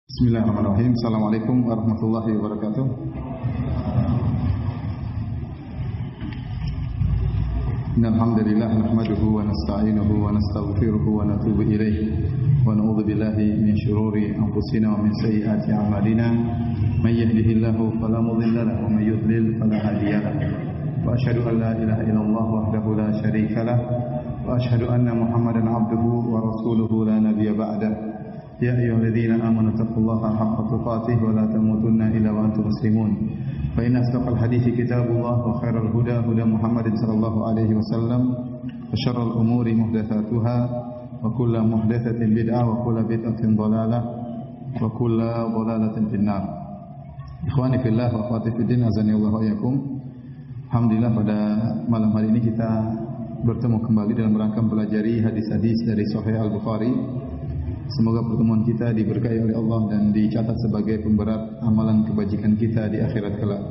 Bismillahirrahmanirrahim. Assalamualaikum warahmatullahi wabarakatuh. Innal hamdalillah nahmaduhu wa nasta'inuhu wa nastaghfiruhu wa natubu ilayh wa na'udzu billahi min shururi anfusina wa min sayyiati a'malina. May yahdihillahu fala mudilla lahu wa may yudlil fala hadiya lahu. Wa asyhadu an la ilaha illallah wahdahu la syarika lah wa asyhadu anna Muhammadan 'abduhu wa rasuluhu la nabiyya ba'dahu. يا أيها الذين آمنوا اتقوا الله حق تقاته ولا تموتن إلا وأنتم مسلمون فإن أصدق الحديث كتاب الله وخير الهدى هدى محمد صلى الله عليه وسلم وشر الأمور محدثاتها وكل محدثة بدعة وكل بدعة ضلالة وكل ضلالة في النار. Ikhwani fillah wa akhwati fiddin, azani Allah wa iyyakum. Alhamdulillah, pada malam hari ini kita bertemu kembali dalam rangka mempelajari hadis-hadis dari Sahih Al-Bukhari. Semoga pertemuan kita diberkahi oleh Allah dan dicatat sebagai pemberat amalan kebajikan kita di akhirat kelak.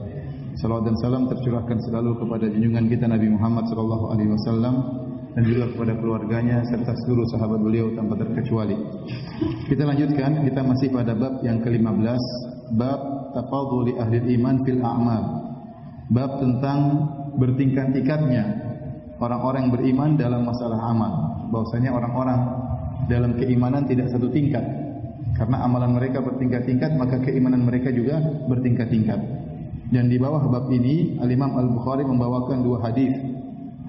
Salawat dan salam tercurahkan selalu kepada junjungan kita Nabi Muhammad sallallahu alaihi wasallam dan juga kepada keluarganya serta seluruh sahabat beliau tanpa terkecuali. Kita lanjutkan, kita masih pada bab yang ke-15, bab tafadhuli ahli iman fil a'mal. Bab tentang bertingkat-tingkatnya orang-orang yang beriman dalam masalah amal. Bahwasanya orang-orang dalam keimanan tidak satu tingkat. Karena amalan mereka bertingkat-tingkat, maka keimanan mereka juga bertingkat-tingkat. Dan di bawah bab ini Al-Imam Al-Bukhari membawakan dua hadis.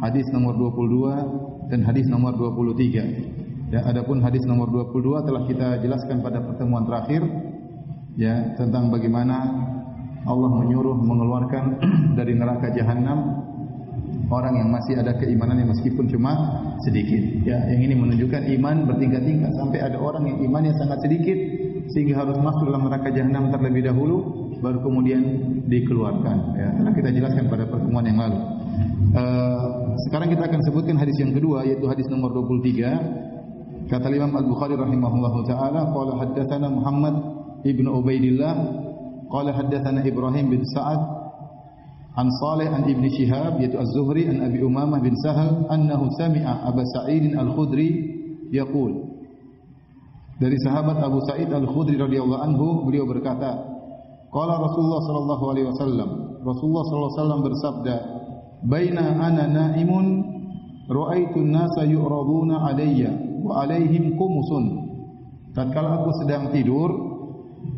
Hadis nomor 22 dan hadis nomor 23. Ya, adapun hadis nomor 22 telah kita jelaskan pada pertemuan terakhir, ya, tentang bagaimana Allah menyuruh mengeluarkan dari neraka jahanam orang yang masih ada keimanannya meskipun cuma sedikit. Ya, yang ini menunjukkan iman bertingkat-tingkat sampai ada orang yang imannya sangat sedikit sehingga harus masuk dalam neraka jahanam terlebih dahulu baru kemudian dikeluarkan. Ya, telah kita jelaskan pada pertemuan yang lalu. Sekarang kita akan sebutkan hadis yang kedua, yaitu hadis nomor 23. Kata Imam Al-Bukhari rahimahullahu taala, qala haddatsana Muhammad ibnu Ubaidillah qala haddatsana Ibrahim bin Sa'ad an Salih an Ibn Shihab yaitu Az-Zuhri an Abi Umamah bin Sahal annahu sami'a Abu Sa'id Al-Khudri yaqul. Dari sahabat Abu Sa'id Al-Khudri radhiyallahu anhu, beliau berkata, qala Rasulullah sallallahu alaihi wasallam, Rasulullah sallallahu alaihi wasallam bersabda, baina ana na'imun ra'aitu an-nasa yu'raduna alayya wa alaihim qumusun. Tatkala aku sedang tidur,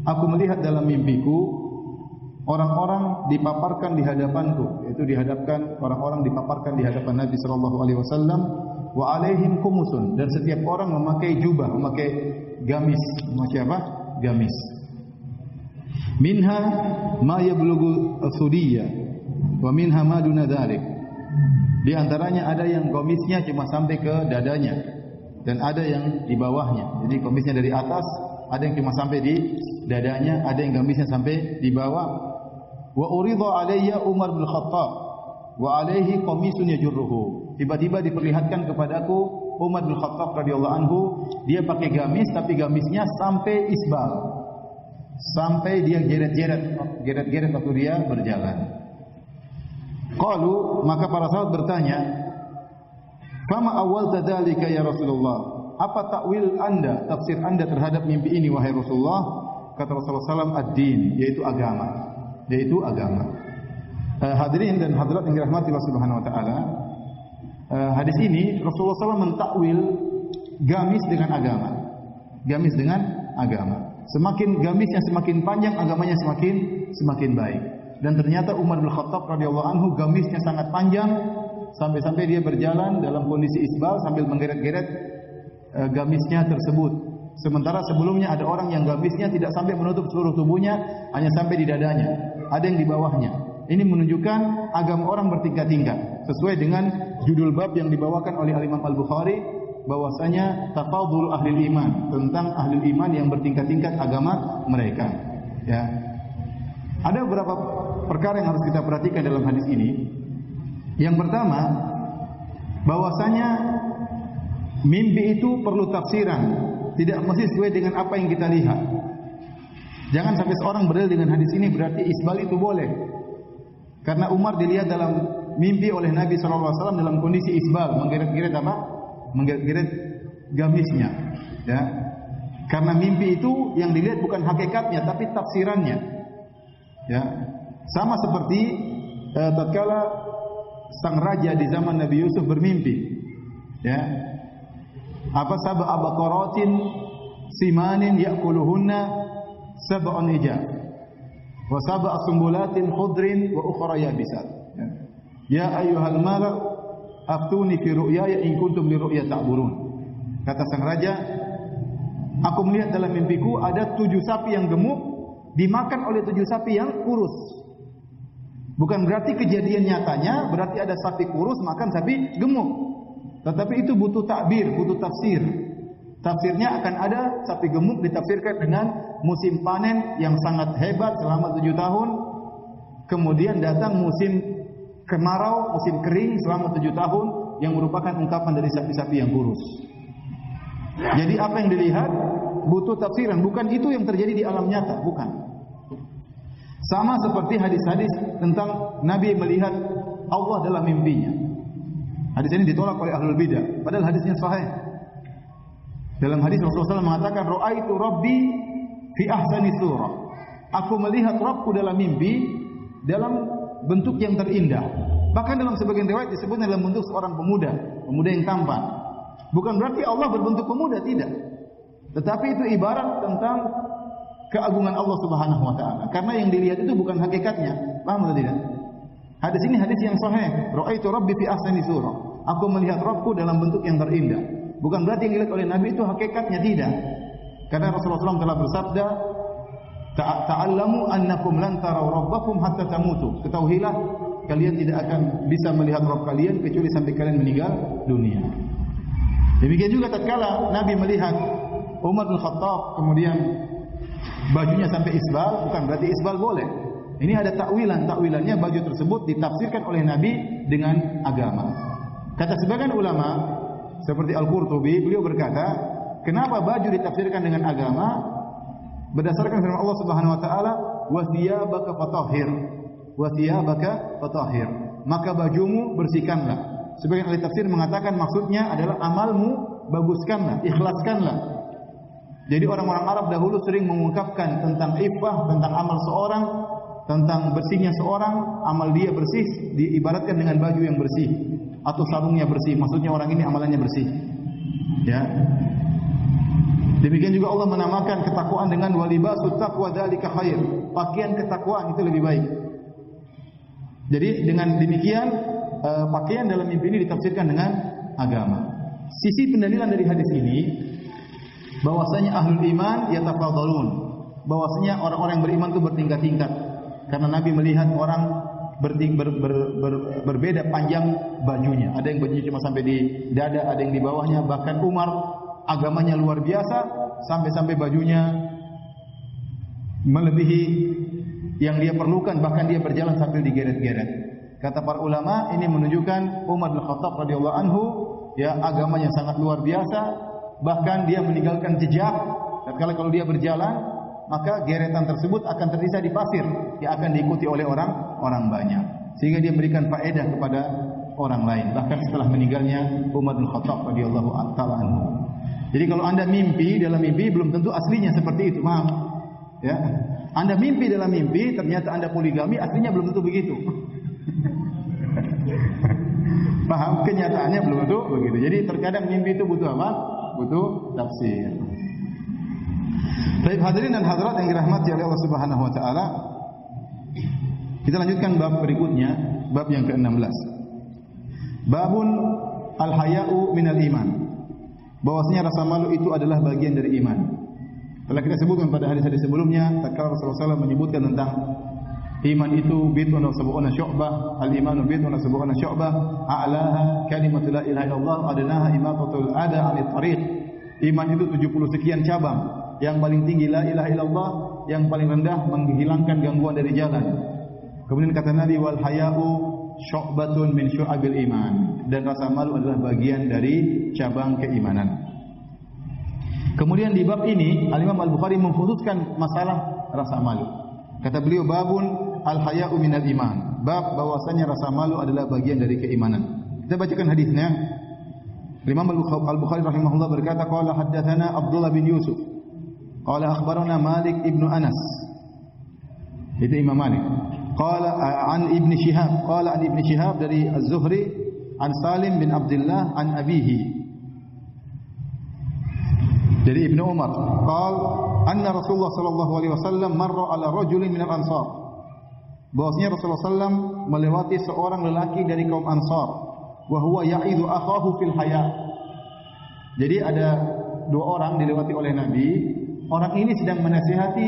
aku melihat dalam mimpiku orang-orang dipaparkan di hadapanku, yaitu dihadapkan orang-orang dipaparkan di hadapan Nabi sallallahu alaihi wasallam, wa alaihim qumusun, dan setiap orang memakai jubah, memakai gamis. Memakai apa? Gamis. Minha ma yablughu as-sudiyya wa minha ma duna dzalik. Di antaranya ada yang gamisnya cuma sampai ke dadanya dan ada yang di bawahnya. Jadi gamisnya dari atas, ada yang cuma sampai di dadanya, ada yang gamisnya sampai di bawah. Wa urida alayya Umar bin Khattab wa alaihi qamisun yajurruhu. Tiba-tiba diperlihatkan kepadaku Umar bin Khattab radhiyallahu anhu, dia pakai gamis tapi gamisnya sampai isbal. Sampai dia geret-geret waktu dia berjalan. Qalu, maka para sahabat bertanya, "Fama awwalta dzalika ya Rasulullah?" Apa takwil Anda, tafsir Anda terhadap mimpi ini wahai Rasulullah? Kata Rasulullah SAW, ad-din, yaitu agama. Yaitu agama. Hadirin dan hadirat yang dirahmati Allah Subhanahu wa taala, hadis ini Rasulullah SAW mentakwil gamis dengan agama. Gamis dengan agama. Semakin gamisnya semakin panjang, agamanya semakin baik. Dan ternyata Umar bin Khattab radhiyallahu anhu gamisnya sangat panjang sampai-sampai dia berjalan dalam kondisi isbal sambil menggeret-geret gamisnya tersebut. Sementara sebelumnya ada orang yang gamisnya tidak sampai menutup seluruh tubuhnya, hanya sampai di dadanya, ada yang di bawahnya. Ini menunjukkan agama orang bertingkat-tingkat sesuai dengan judul bab yang dibawakan oleh Imam Al-Bukhari, bahwasanya tafadhul ahli iman, tentang ahli iman yang bertingkat-tingkat agama mereka. Ya. Ada beberapa perkara yang harus kita perhatikan dalam hadis ini. Yang pertama, bahwasanya mimpi itu perlu tafsiran. Tidak mesti sesuai dengan apa yang kita lihat. Jangan sampai seorang berdalil dengan hadis ini berarti isbal itu boleh. Karena Umar dilihat dalam mimpi oleh Nabi SAW dalam kondisi isbal, menggeret-geret apa? Menggeret-geret gamisnya. Ya. Karena mimpi itu yang dilihat bukan hakikatnya tapi tafsirannya. Ya. Sama seperti tatkala sang raja di zaman Nabi Yusuf bermimpi. Ya. Apa sab'a baqaratin simanin ya'kuluhunna sab'un ijab wa sab'a sumbulatin khudrin wa ukhra yabisat. Ya ayyuhal mala aftuni fi ru'yaya in kuntum li ru'ya ta'burun. Kata sang raja, aku melihat dalam mimpiku ada 7 sapi yang gemuk dimakan oleh 7 sapi yang kurus. Bukan berarti kejadian nyatanya berarti ada sapi kurus makan sapi gemuk. Tetapi itu butuh takbir, butuh tafsir. Tafsirnya akan ada sapi gemuk ditafsirkan dengan musim panen yang sangat hebat selama 7 tahun. Kemudian datang musim kemarau, musim kering selama 7 tahun yang merupakan ungkapan dari sapi-sapi yang kurus. Jadi apa yang dilihat butuh tafsiran, bukan itu yang terjadi di alam nyata, bukan. Sama seperti hadis-hadis tentang Nabi melihat Allah dalam mimpinya. Hadis ini ditolak oleh ahlul bidah, padahal hadisnya sahih. Dalam hadis Rasulullah SAW mengatakan, "Ra'aitu Rabbi fi ahsani surah." Aku melihat Rabbku dalam mimpi dalam bentuk yang terindah. Bahkan dalam sebagian riwayat disebutnya dalam bentuk seorang pemuda, pemuda yang tampan. Bukan berarti Allah berbentuk pemuda, tidak. Tetapi itu ibarat tentang keagungan Allah Subhanahu wa taala. Karena yang dilihat itu bukan hakikatnya. Paham atau tidak? Hadis ini hadis yang sahih. Ra'aitu Rabbi fi ahsani surah. Aku melihat Rabbku dalam bentuk yang terindah. Bukan berarti yang dilihat oleh Nabi itu hakikatnya, tidak. Karena Rasulullah SAW telah bersabda, "Ta'allamu annakum lan taraw rabbakum hatta tamutu." Ketahuilah kalian tidak akan bisa melihat Rabb kalian kecuali sampai kalian meninggal dunia. Demikian juga tatkala Nabi melihat Umar bin Khattab kemudian bajunya sampai isbal, bukan berarti isbal boleh. Ini ada takwilannya baju tersebut ditafsirkan oleh Nabi dengan agama. Kata sebagian ulama seperti Al-Qurtubi, beliau berkata, kenapa baju ditafsirkan dengan agama? Berdasarkan firman Allah Subhanahu wa taala, "Wa thiyabaka fatahhir." Wa thiyabaka fatahhir. Maka bajumu bersihkanlah. Sebagian ahli tafsir mengatakan maksudnya adalah amalmu baguskanlah, ikhlaskanlah. Jadi orang-orang Arab dahulu sering mengungkapkan tentang iffah, tentang amal seorang, tentang bersihnya seorang, amal dia bersih diibaratkan dengan baju yang bersih atau sarungnya bersih. Maksudnya orang ini amalannya bersih. Ya. Demikian juga Allah menamakan ketakwaan dengan walibasut taqwa dzalika khair. Pakaian ketakwaan itu lebih baik. Jadi dengan demikian pakaian dalam mimpi ini ditafsirkan dengan agama. Sisi pendalilan dari hadis ini bahwasanya ahlul iman yatafadhalun, bahwasanya orang-orang yang beriman itu bertingkat-tingkat. Karena Nabi melihat orang berbeda panjang bajunya. Ada yang bajunya cuma sampai di dada, ada yang di bawahnya. Bahkan Umar agamanya luar biasa sampai-sampai bajunya melebihi yang dia perlukan, bahkan dia berjalan sambil digeret-geret. Kata para ulama, ini menunjukkan Umar bin Khattab radhiyallahu anhu ya agamanya sangat luar biasa, bahkan dia meninggalkan jejak. Tatkala kalau dia berjalan, maka geretan tersebut akan tersisa di pasir yang akan diikuti oleh orang banyak, sehingga dia memberikan faedah kepada orang lain. Bahkan setelah meninggalnya Umar bin Khattab radhiyallahu taala anhu. Jadi kalau Anda mimpi dalam mimpi belum tentu aslinya seperti itu, paham? Ya. Anda mimpi dalam mimpi ternyata Anda poligami, aslinya belum tentu begitu. Paham? Kenyataannya belum tentu begitu. Jadi terkadang mimpi itu butuh apa? Butuh tafsir. Baik hadirin dan hadirat yang dirahmati oleh Allah Subhanahu wa taala. Kita lanjutkan bab berikutnya, bab yang ke-16. Babun al-haya'u minal iman. Bahwasanya rasa malu itu adalah bagian dari iman. Telah kita sebutkan pada hadis-hadis sebelumnya, tatkala Rasulullah SAW menyebutkan tentang iman itu bid'un wa sab'una syu'bah, al-imanu bid'un wa sab'una syu'bah, a'laha kalimatu la ilaha illallah, adnaha imatatul adha 'anil tariq. Iman itu 70 sekian cabang. Yang paling tinggi la ilaha illallah, yang paling rendah menghilangkan gangguan dari jalan. Kemudian kata Nabi, wal haya'u syu'batun min syu'abil iman, dan rasa malu adalah bagian dari cabang keimanan. Kemudian di bab ini Al-Imam Al-Bukhari mengkhususkan masalah rasa malu. Kata beliau, babun al-haya'u minal iman, bab bahwasanya rasa malu adalah bagian dari keimanan. Kita bacakan hadisnya. Imam Al-Bukhari rahimahullah berkata, qala haddatsana Abdullah bin Yusuf Qala akhbarana Malik ibn Anas. Itu Imam Malik. Qala an Ibn Shihab, qala an Ibn Shihab dari Az-Zuhri an Salim bin Abdullah an abihi. Dari Ibnu Umar, qala anna Rasulullah sallallahu alaihi wasallam marra ala rajulin minal ansar. Bahwasanya Rasulullah sallam melewati seorang lelaki dari kaum Ansar, wa huwa ya'idhu akhahu fil haya. Jadi ada dua orang dilewati oleh Nabi. Orang ini sedang menasihati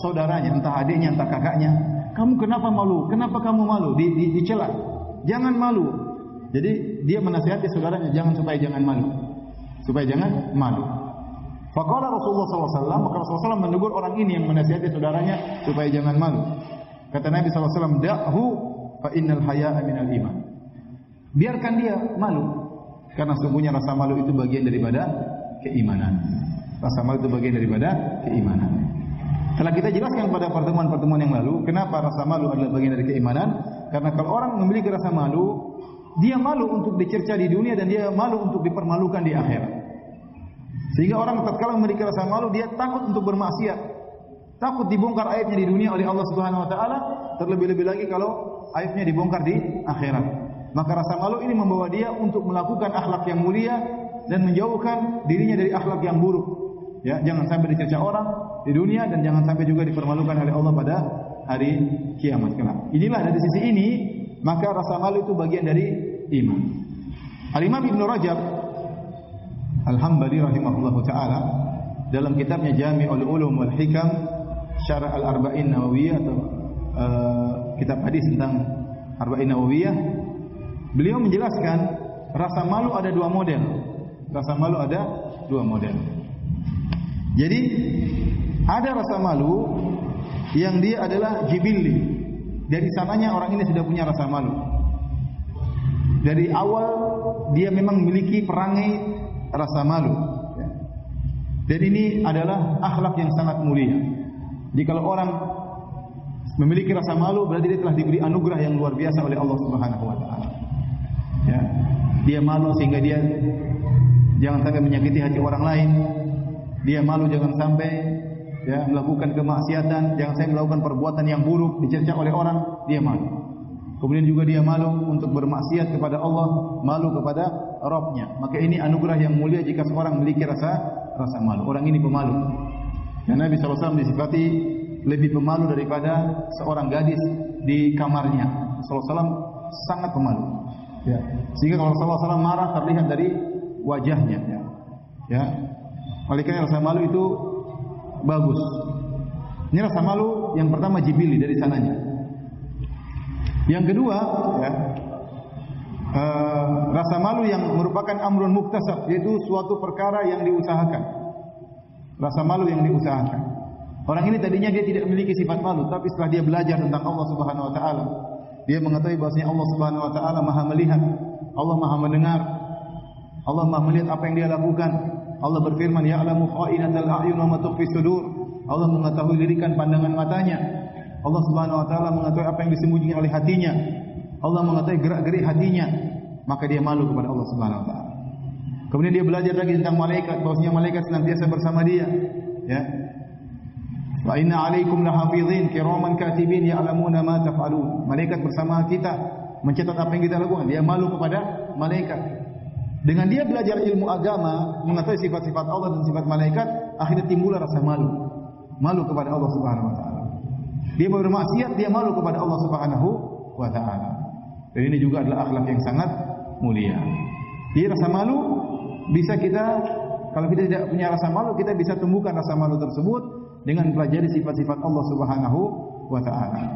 saudaranya, entah adiknya, entah kakaknya. Kamu kenapa malu? Kenapa kamu malu? Dicela. Jangan malu. Jadi dia menasihati saudaranya, supaya jangan malu. Supaya jangan malu. Faqala Rasulullah SAW, maka Rasulullah SAW menegur orang ini yang menasihati saudaranya supaya jangan malu. Kata Nabi SAW, da'hu fa innal haya'a minal iman. Biarkan dia malu, karena sesungguhnya rasa malu itu bagian daripada keimanan. Rasa malu itu bagian daripada keimanan. Telah kita jelaskan pada pertemuan-pertemuan yang lalu, kenapa rasa malu adalah bagian dari keimanan? Karena kalau orang memiliki rasa malu, dia malu untuk dicerca di dunia dan dia malu untuk dipermalukan di akhirat. Sehingga orang tatkala memiliki rasa malu, dia takut untuk bermaksiat, takut dibongkar aibnya di dunia oleh Allah Subhanahu wa taala, terlebih-lebih lagi kalau aibnya dibongkar di akhirat. Maka rasa malu ini membawa dia untuk melakukan akhlak yang mulia dan menjauhkan dirinya dari akhlak yang buruk. Ya, jangan sampai dicerca orang di dunia dan jangan sampai juga dipermalukan oleh Allah pada hari kiamat kelak. Inilah dari sisi ini, maka rasa malu itu bagian dari iman. Al-Imam Ibnu Rajab Al-Hambali rahimahullahu taala dalam kitabnya Jami'ul Ulum wal Hikam Syarah Al-Arba'in Nawawiyah atau kitab hadis tentang Arba'in Nawawiyah, beliau menjelaskan rasa malu ada dua model. Rasa malu ada dua model. Jadi ada rasa malu yang dia adalah jibilli. Dari sananya orang ini sudah punya rasa malu. Dari awal dia memang memiliki perangai rasa malu. Dan ini adalah akhlak yang sangat mulia. Jadi kalau orang memiliki rasa malu, berarti dia telah diberi anugerah yang luar biasa oleh Allah Subhanahu wa taala. Ya. Dia malu sehingga dia jangan sampai menyakiti hati orang lain. Dia malu jangan sampai melakukan kemaksiatan, jangan sampai melakukan perbuatan yang buruk, dicerca oleh orang, dia malu. Kemudian juga dia malu untuk bermaksiat kepada Allah, malu kepada Rabb-Nya. Maka ini anugerah yang mulia jika seorang memiliki rasa malu. Orang ini pemalu. Dan Nabi SAW disifati lebih pemalu daripada seorang gadis di kamarnya. SAW sangat pemalu. Ya. Sehingga kalau SAW marah terlihat dari wajahnya. Ya. Oleh karena rasa malu itu bagus. Ini rasa malu yang pertama jibili dari sananya. Yang kedua, rasa malu yang merupakan amrun muktasab, yaitu suatu perkara yang diusahakan. Rasa malu yang diusahakan. Orang ini tadinya dia tidak memiliki sifat malu, tapi setelah dia belajar tentang Allah Subhanahu wa taala, dia mengetahui bahwasanya Allah Subhanahu wa taala Maha melihat, Allah Maha mendengar, Allah Maha melihat apa yang dia lakukan. Allah berfirman, ya'lamu kha'inatal a'yun wa ma tukhfi sudur. Allah mengetahui lirikan pandangan matanya. Allah Subhanahu wa taala mengetahui apa yang disembunyikan oleh hatinya. Allah mengetahui gerak-gerik hatinya. Maka dia malu kepada Allah Subhanahu wa taala. Kemudian dia belajar lagi tentang malaikat, bahwasanya malaikat senantiasa bersama dia. Ya. Wa inna 'alaikum lahafizin kiraman katibin ya'lamuna ma taf'alun. Malaikat bersama kita mencatat apa yang kita lakukan. Dia malu kepada malaikat. Dengan dia belajar ilmu agama, mengetahui sifat-sifat Allah dan sifat malaikat, akhirnya timbullah rasa malu. Malu kepada Allah Subhanahu wa taala. Dia bermaksiat, dia malu kepada Allah Subhanahu wa taala. Dan ini juga adalah akhlak yang sangat mulia. Jadi rasa malu bisa kita, kalau kita tidak punya rasa malu, kita bisa tumbuhkan rasa malu tersebut dengan pelajari sifat-sifat Allah Subhanahu wa taala.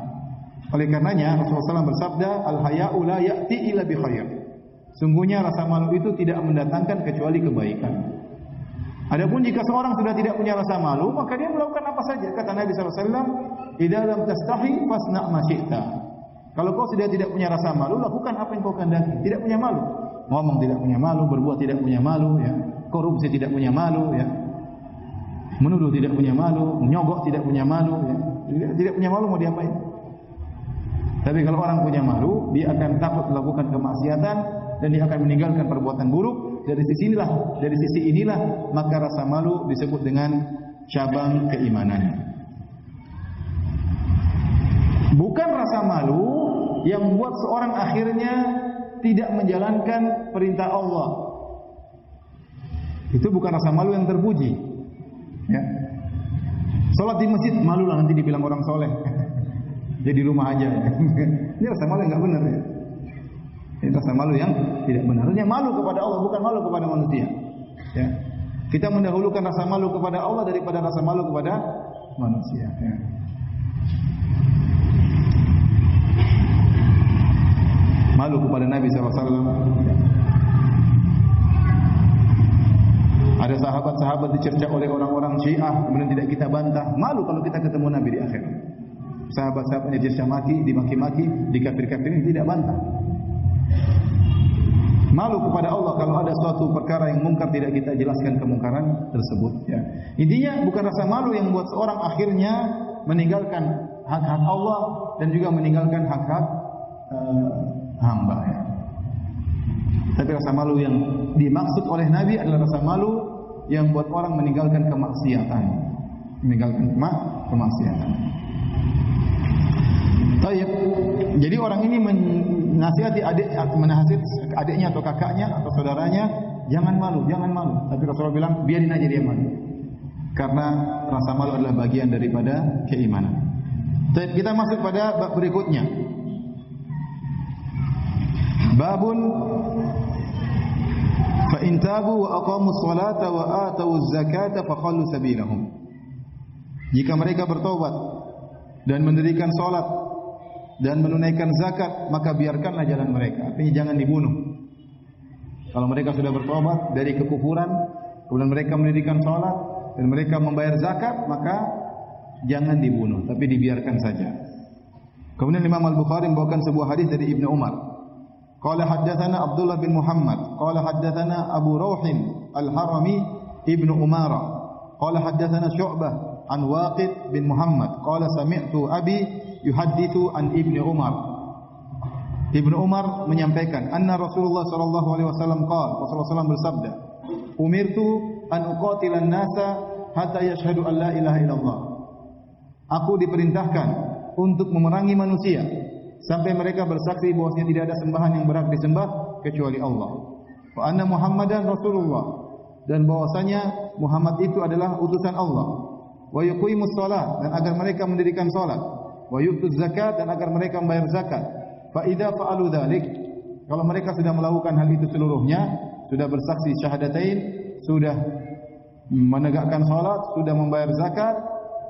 Oleh karenanya Rasulullah SAW bersabda, al-haya'u la ya'ti illa bi khair. Sungguhnya rasa malu itu tidak mendatangkan kecuali kebaikan. Adapun jika seorang sudah tidak punya rasa malu, maka dia melakukan apa saja. Kata Nabi SAW, idza lam tastahi fasna' ma syi'ta. Kalau kau sudah tidak punya rasa malu, lakukan apa yang kau kehendaki. Tidak punya malu. Ngomong tidak punya malu, berbuat tidak punya malu, ya. Korupsi tidak punya malu, ya. Menuduh tidak punya malu, menyogok tidak punya malu, ya. Tidak punya malu mau diapain? Tapi kalau orang punya malu, dia akan takut melakukan kemaksiatan dan dia akan meninggalkan perbuatan buruk. Dari sisi inilah, maka rasa malu disebut dengan cabang keimanan. Bukan rasa malu yang membuat seorang akhirnya tidak menjalankan perintah Allah. Itu bukan rasa malu yang terpuji. Ya. Salat di masjid, malu lah nanti dibilang orang soleh. Jadi rumah aja. Ini rasa malu yang enggak benar ya. Ini rasa malu yang tidak benar. Ini malu kepada Allah, bukan malu kepada manusia. Ya. Kita mendahulukan rasa malu kepada Allah daripada rasa malu kepada manusia. Ya. Malu kepada Nabi SAW. Ya. Ada sahabat-sahabat dicerca oleh orang-orang Syiah, kemudian tidak kita bantah. Malu kalau kita ketemu Nabi di akhirat. Sahabat-sahabatnya dicerca maki, dimaki-maki, dikafir-kafirin, tidak bantah. Malu kepada Allah kalau ada suatu perkara yang mungkar tidak kita jelaskan kemungkaran tersebut. Ya. Intinya bukan rasa malu yang membuat seorang akhirnya meninggalkan hak-hak Allah dan juga meninggalkan hak-hak hamba. Ya. Tapi rasa malu yang dimaksud oleh Nabi adalah rasa malu yang buat orang meninggalkan kemaksiatan. Meninggalkan kemaksiatan. Baik. Jadi orang ini menasihati adiknya atau kakaknya atau saudaranya, jangan malu, jangan malu. Tapi Rasulullah bilang, biarin aja dia malu. Karena rasa malu adalah bagian daripada keimanan. Baik, kita masuk pada bab berikutnya. Babun fa in tabu wa aqamus salata wa atawuz zakata fa khallu sabilahum. Jika mereka bertobat dan mendirikan salat dan menunaikan zakat, maka biarkanlah jalan mereka. Artinya jangan dibunuh. Kalau mereka sudah bertobat dari kekufuran, kemudian mereka mendirikan salat dan mereka membayar zakat, maka jangan dibunuh, tapi dibiarkan saja. Kemudian Imam Al-Bukhari membawakan sebuah hadis dari Ibnu Umar. Qala haddatsana Abdullah bin Muhammad, qala haddatsana Abu Rauhin Al-Harami Ibnu Umara, qala haddatsana Syu'bah an Waqid bin Muhammad, qala sami'tu abi yuhadditsu an Ibnu Umar. Ibnu Umar menyampaikan, anna Rasulullah sallallahu alaihi wasallam qala, Rasulullah sallallahu bersabda, umirtu an uqatilan nasa hatta yashhadu an la ilaha illallah. Aku diperintahkan untuk memerangi manusia sampai mereka bersaksi bahwasanya tidak ada sembahan yang berhak disembah kecuali Allah. Wa anna Muhammadan Rasulullah, dan bahwasanya Muhammad itu adalah utusan Allah. Wa yuqimus shalah, dan agar mereka mendirikan salat. Wa yu'tuz zakat, dan agar mereka membayar zakat. Fa idza fa'alu dzalik, kalau mereka sudah melakukan hal itu seluruhnya, sudah bersaksi syahadatain, sudah menegakkan salat, sudah membayar zakat,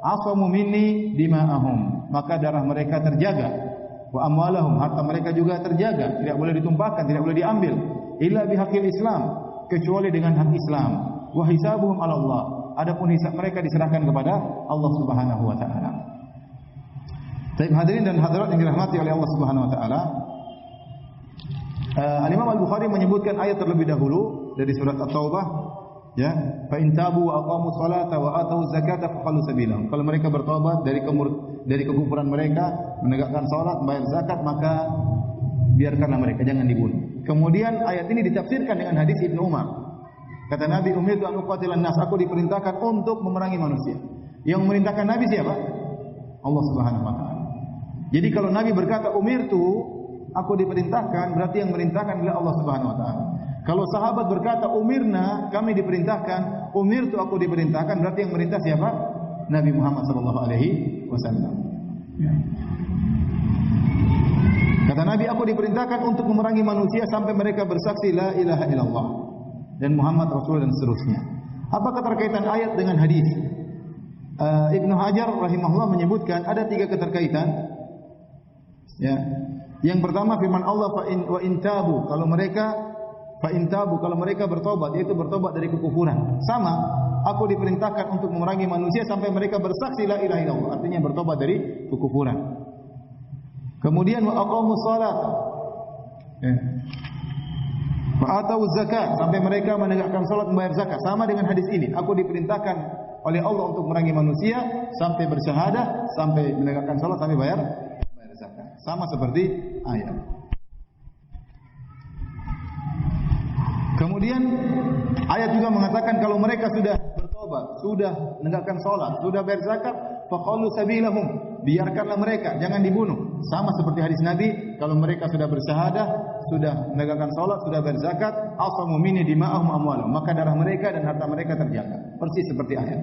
asamu minni dima'ahum, maka darah mereka terjaga. Wa amwalahum, harta mereka juga terjaga, tidak boleh ditumpahkan, tidak boleh diambil. Illa bihaqil Islam, kecuali dengan hak Islam. Wa hisabuhum 'ala Allah, adapun hisab mereka diserahkan kepada Allah Subhanahu wa taala. Baik hadirin dan hadirat yang dirahmati oleh Allah Subhanahu wa taala. Al-Imam Al-Bukhari menyebutkan ayat terlebih dahulu dari surat At-Taubah, ya, fa in tabu wa aqamus salata wa atawuz zakata fa khallu sabilahum. Kalau mereka bertobat dari kekufuran mereka, menegakkan salat, membayar zakat, maka biarkanlah mereka, jangan dibunuh. Kemudian ayat ini ditafsirkan dengan hadis Ibnu Umar. Kata Nabi, umirtu an uqatilan nas, aku diperintahkan untuk memerangi manusia. Yang memerintahkan Nabi siapa? Allah Subhanahu wa taala. Jadi kalau Nabi berkata umirtu, aku diperintahkan, berarti yang merintahkan adalah Allah Subhanahu wa taala. Kalau sahabat berkata umirna, kami diperintahkan, umirtu, aku diperintahkan, berarti yang merintah siapa? Nabi Muhammad sallallahu alaihi wasallam. Ya. Kata Nabi, aku diperintahkan untuk memerangi manusia sampai mereka bersaksi la ilaha illallah dan Muhammad Rasul dan seterusnya. Apa keterkaitan ayat dengan hadis? Ibnu Hajar rahimahullah menyebutkan ada 3 keterkaitan. Ya. Yang pertama firman Allah wa in tabu, kalau mereka bertobat, yaitu bertobat dari kekufuran. Sama, aku diperintahkan untuk memerangi manusia sampai mereka bersaksi la ilaha illallah, artinya bertobat dari kekufuran. Kemudian wa aqamus salat, wa atawuz zakat, sampai mereka menegakkan salat, membayar zakat. Sama dengan hadis ini, aku diperintahkan oleh Allah untuk memerangi manusia sampai bersyahadah, sampai menegakkan salat, sampai bayar zakat. Sama seperti ayat. Kemudian ayat juga mengatakan kalau mereka sudah bertobat sudah menegakkan salat, sudah bayar zakat, faqalu sabilahum, biarkanlah mereka, jangan dibunuh. Sama seperti hadis Nabi, kalau mereka sudah bersyahadah, sudah menegakkan salat, sudah bayar zakat, asamu minni dima'ahum amwalahum, maka darah mereka dan harta mereka terjaga. Persis seperti ayat.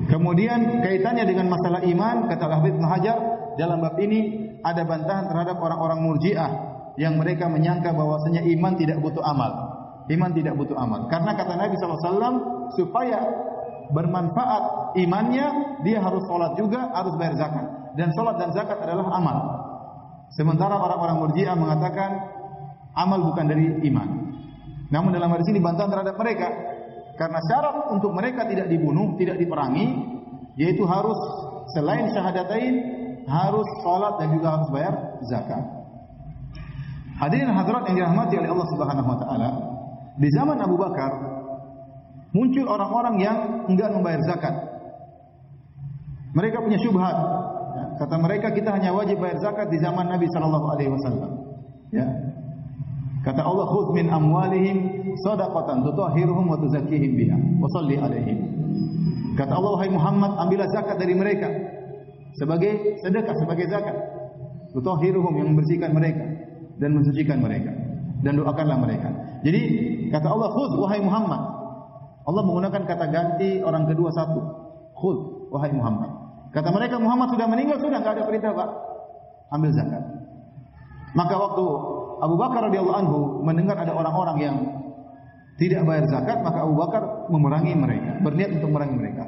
Kemudian kaitannya dengan masalah iman, kata Al-Hafidz Ibnu Hajar, dalam bab ini ada bantahan terhadap orang-orang Murji'ah yang mereka menyangka bahwasanya iman tidak butuh amal. Iman tidak butuh amal. Karena kata Nabi SAW, supaya bermanfaat imannya, dia harus sholat juga, harus bayar zakat. Dan sholat dan zakat adalah amal. Sementara orang-orang Murji'ah mengatakan, amal bukan dari iman. Namun dalam hadis ini bantahan terhadap mereka. Karena syarat untuk mereka tidak dibunuh, tidak diperangi, yaitu harus selain syahadatain, harus sholat dan juga harus bayar zakat. Hadirin hadirat yang dirahmati oleh Allah Subhanahu wa taala, di zaman Abu Bakar muncul orang-orang yang enggan membayar zakat. Mereka punya syubhat. Kata mereka, kita hanya wajib bayar zakat di zaman Nabi sallallahu alaihi wasallam. Ya. Kata Allah, "Khudz min amwalihim shadaqatan tutahhiruhum wa tuzakkihim biha wa shalli alaihim." Kata Allah, wahai Muhammad, ambillah zakat dari mereka sebagai sedekah, sebagai zakat. Tutahhiruhum, yang membersihkan mereka dan mensucikan mereka, dan doakanlah mereka. Jadi kata Allah, khudz wahai Muhammad. Allah menggunakan kata ganti orang kedua satu. Khudz wahai Muhammad. Kata mereka, Muhammad sudah meninggal, sudah enggak ada perintah, Pak. Ambil zakat. Maka waktu Abu Bakar radhiyallahu anhu mendengar ada orang-orang yang tidak bayar zakat, maka Abu Bakar memerangi mereka, berniat untuk memerangi mereka.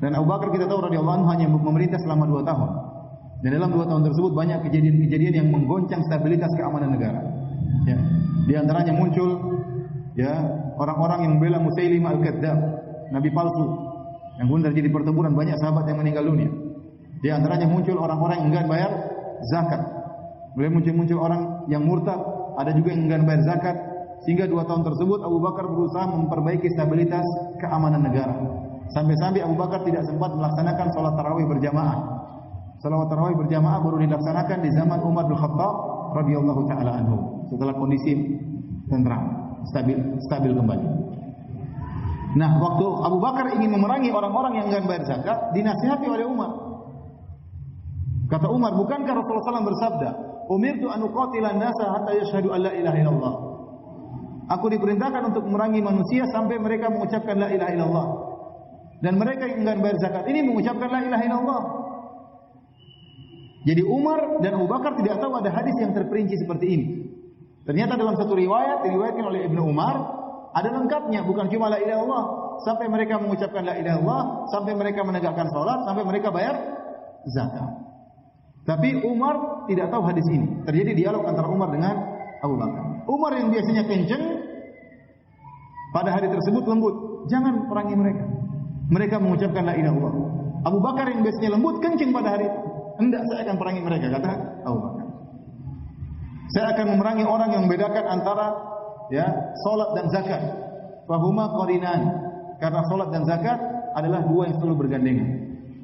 Dan Abu Bakar kita tahu radhiyallahu anhu hanya memerintah selama 2 tahun. Dan dalam 2 tahun tersebut banyak kejadian-kejadian yang menggoncang stabilitas keamanan negara. Ya. Di antaranya muncul ya orang-orang yang membela Musailimah al-Kadzdzab, nabi palsu, yang kemudian terjadi pertempuran, banyak sahabat yang meninggal dunia. Di antaranya muncul orang-orang yang enggan bayar zakat. Kemudian muncul orang yang murtad, ada juga yang enggan bayar zakat, sehingga 2 tahun tersebut Abu Bakar berusaha memperbaiki stabilitas keamanan negara. Sampai-sampai Abu Bakar tidak sempat melaksanakan salat tarawih berjamaah. Salat tarawih berjamaah baru dilaksanakan di zaman Umar bin Khattab radhiyallahu taala anhu, setelah kondisi tenteram, stabil kembali. Nah, waktu Abu Bakar ingin memerangi orang-orang yang enggan bayar zakat, dinasihati oleh Umar. Kata Umar, bukankah Rasulullah SAW bersabda, "Umirtu an uqatila an-nasa hatta yashhadu an la ilaha illallah." Aku diperintahkan untuk memerangi manusia sampai mereka mengucapkan la ilaha illallah. Dan mereka yang enggan bayar zakat ini mengucapkan la ilaha illallah. Jadi Umar dan Abu Bakar tidak tahu ada hadis yang terperinci seperti ini. Ternyata dalam satu riwayat diriwayatkan oleh Ibnu Umar, ada lengkapnya, bukan cuma la ilaha illallah, sampai mereka mengucapkan la ilaha illallah, sampai mereka menegakkan salat, sampai mereka bayar zakat. Tapi Umar tidak tahu hadis ini. Terjadi dialog antara Umar dengan Abu Bakar. Umar yang biasanya kenceng, pada hari tersebut lembut. Jangan perangi mereka. Mereka mengucapkan la ilaha illallah. Abu Bakar yang biasanya lembut, kenceng pada hari itu. Hendak saya akan perangi mereka, kata Abu Bakar. Saya akan memerangi orang yang membedakan antara salat dan zakat. Fahuma qarinan. Karena salat dan zakat adalah 2 yang selalu bergandengan.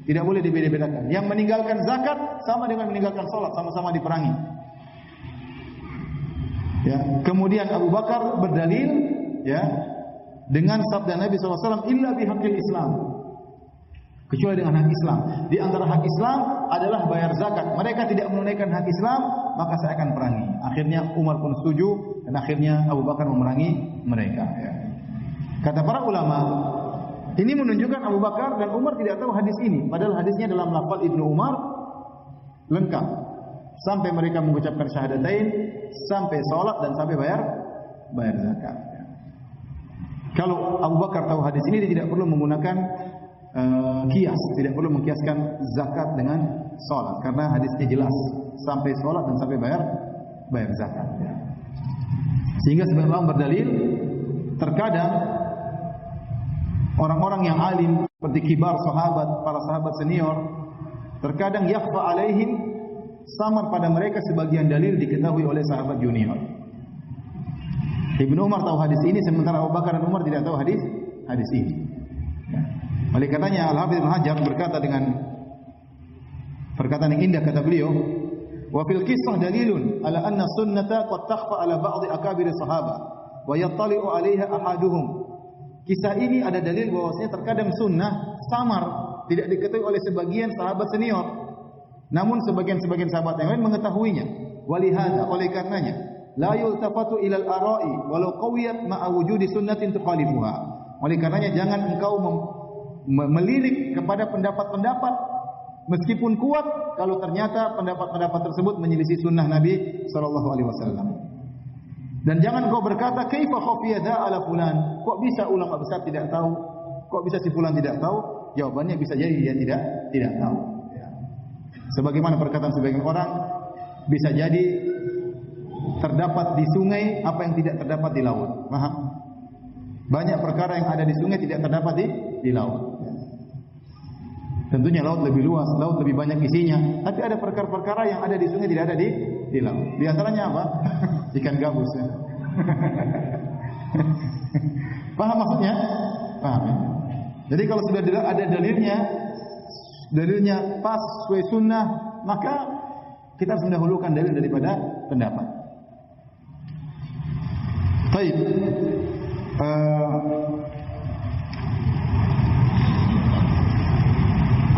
Tidak boleh dibeda-bedakan. Yang meninggalkan zakat sama dengan meninggalkan salat, sama-sama diperangi. Ya, kemudian Abu Bakar berdalil dengan sabda Nabi SAW, illa bihaqqil Islam. Kecuali dengan hak Islam. Di antara hak Islam adalah bayar zakat. Mereka tidak menunaikan hak Islam, maka saya akan perangi. Akhirnya Umar pun setuju dan akhirnya Abu Bakar memerangi mereka. Kata para ulama, ini menunjukkan Abu Bakar dan Umar tidak tahu hadis ini. Padahal hadisnya dalam lafaz Ibnu Umar lengkap. Sampai mereka mengucapkan syahadatain, sampai salat dan sampai bayar zakat. Kalau Abu Bakar tahu hadis ini, dia tidak perlu menggunakan kias, tidak perlu mengkiaskan zakat dengan salat, karena hadisnya jelas, sampai salat dan sampai bayar zakat. Sehingga sebagian ulama berdalil, terkadang orang-orang yang alim seperti kibar sahabat, para sahabat senior, terkadang yakhfa alaihim, samar pada mereka sebagian dalil diketahui oleh sahabat junior. Ibnu Umar tahu hadis ini, sementara Abu Bakar dan Umar tidak tahu hadis ini. Oleh katanya Al-Hafidz Ibnu Hajar berkata dengan perkataan yang indah, kata beliau, wa fil qissah dalilun ala anna sunnata qad takhfa ala ba'd akabir sahabah wa yattali'u 'alaiha ahaduhum kisah ini ada dalil bahwasanya terkadang sunnah samar, tidak diketahui oleh sebagian sahabat senior. Namun sebagian sahabat yang lain mengetahuinya. Walihada, oleh karenanya, la yultafatu ilal ara'i walau qawiyat ma'a wujudi sunnatin tukhalifuha. Oleh karenanya jangan engkau melirik kepada pendapat-pendapat meskipun kuat kalau ternyata pendapat-pendapat tersebut menyelisih sunnah Nabi sallallahu alaihi wasallam. Dan jangan kau berkata kaifa khafiya ala fulan? Kok bisa ulama besar tidak tahu? Kok bisa si fulan tidak tahu? Jawabannya bisa jadi dia tidak tahu. Sebagaimana perkataan sebagian orang, bisa jadi terdapat di sungai apa yang tidak terdapat di laut. Paham? Banyak perkara yang ada di sungai tidak terdapat di laut. Tentunya laut lebih luas, laut lebih banyak isinya. Tapi ada perkara-perkara yang ada di sungai tidak ada di laut. Di antaranya apa? Ikan gabus. Ya. Paham maksudnya? Paham. Ya? Jadi kalau sudah ada dalilnya pas sesuai sunnah, maka kita harus mendahulukan dalil daripada pendapat. Baik.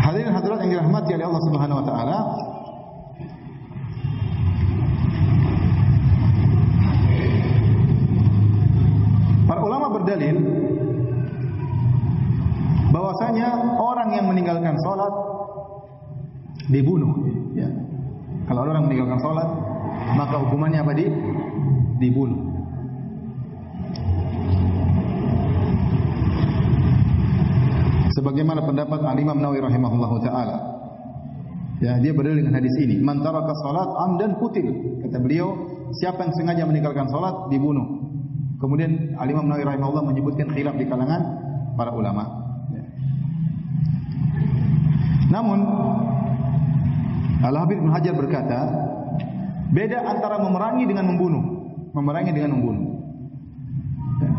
Hadirin hadirat yang dirahmati oleh Allah Subhanahu wa taala, para ulama berdalil bahwasanya orang yang meninggalkan salat dibunuh, ya. Kalau orang meninggalkan salat, maka hukumannya apa? Dibunuh. Sebagaimana pendapat Al-Imam Nawawi rahimahullahu taala. Ya, dia berdalil dengan hadis ini, "Man taraka salat amdan qutil." Kata beliau, siapa yang sengaja meninggalkan salat dibunuh. Kemudian Al-Imam Nawawi rahimahullah menyebutkan khilaf di kalangan para ulama. Ya. Namun Al-Habib Ibnu Hajar berkata, beda antara memerangi dengan membunuh. Memerangi dengan membunuh. Ya.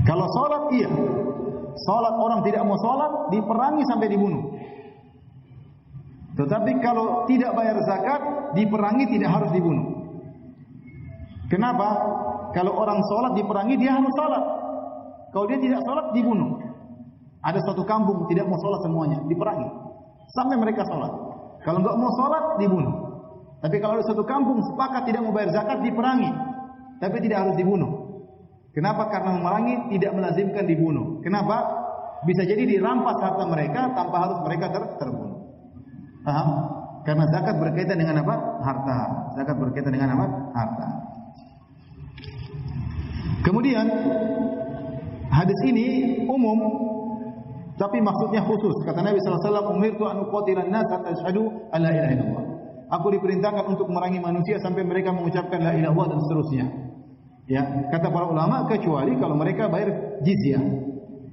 Kalau salat iya. Salat orang tidak mau salat diperangi sampai dibunuh. Tetapi kalau tidak bayar zakat diperangi tidak harus dibunuh. Kenapa? Kalau orang salat diperangi dia harus salat. Kalau dia tidak salat dibunuh. Ada suatu kampung tidak mau salat semuanya, diperangi sampai mereka salat. Kalau enggak mau salat dibunuh. Tapi kalau ada suatu kampung sepakat tidak mau bayar zakat diperangi, tapi tidak harus dibunuh. Kenapa? Karena memerangi tidak melazimkan dibunuh. Kenapa? Bisa jadi dirampas harta mereka tanpa harus mereka terbunuh. Paham? Karena zakat berkaitan dengan apa? Harta. Zakat berkaitan dengan apa? Harta. Kemudian hadis ini umum, tapi maksudnya khusus. Kata Nabi sallallahu alaihi wasallam, "Umirtu an uqatilan nas hatta yashhadu an la ilaha illallah." Aku diperintahkan untuk memerangi manusia sampai mereka mengucapkan la ilaha illallah dan seterusnya. Ya, kata para ulama kecuali kalau mereka bayar jizyah.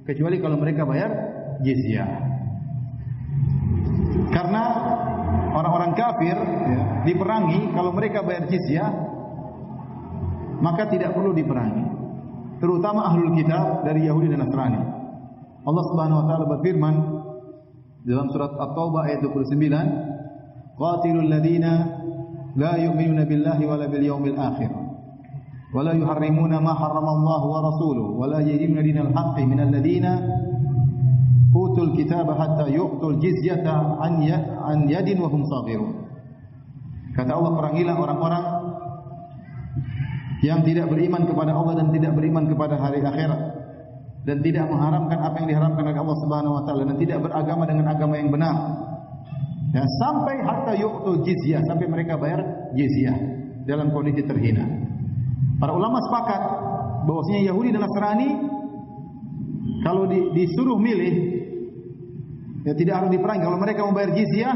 Kecuali kalau mereka bayar jizyah. Karena orang-orang kafir ya, diperangi kalau mereka bayar jizyah maka tidak perlu diperangi. Terutama ahlul kitab dari Yahudi dan Nasrani. Allah Subhanahu wa taala berfirman dalam surat At-Taubah ayat 29, "Qatilul ladzina la yu'minuna billahi wala bil yaumil akhir." ولا يحرمون ما حرم الله ورسوله ولا يدينون دين الحق من الذين أوتوا الكتاب حتى يؤتوا الجزية عن يد وهم صاغرون. Kata Allah, perangilah orang-orang yang tidak beriman kepada Allah dan tidak beriman kepada hari akhirat dan tidak mengharamkan apa yang diharamkan oleh Allah Subhanahu wa taala dan tidak beragama dengan agama yang benar. Ya, sampai hatta yu'tul jizyah, sampai mereka bayar jizyah dalam kondisi terhina. Para ulama sepakat bahwasanya Yahudi dan Nasrani kalau disuruh milih ya tidak harus diperangi. Kalau mereka membayar jizyah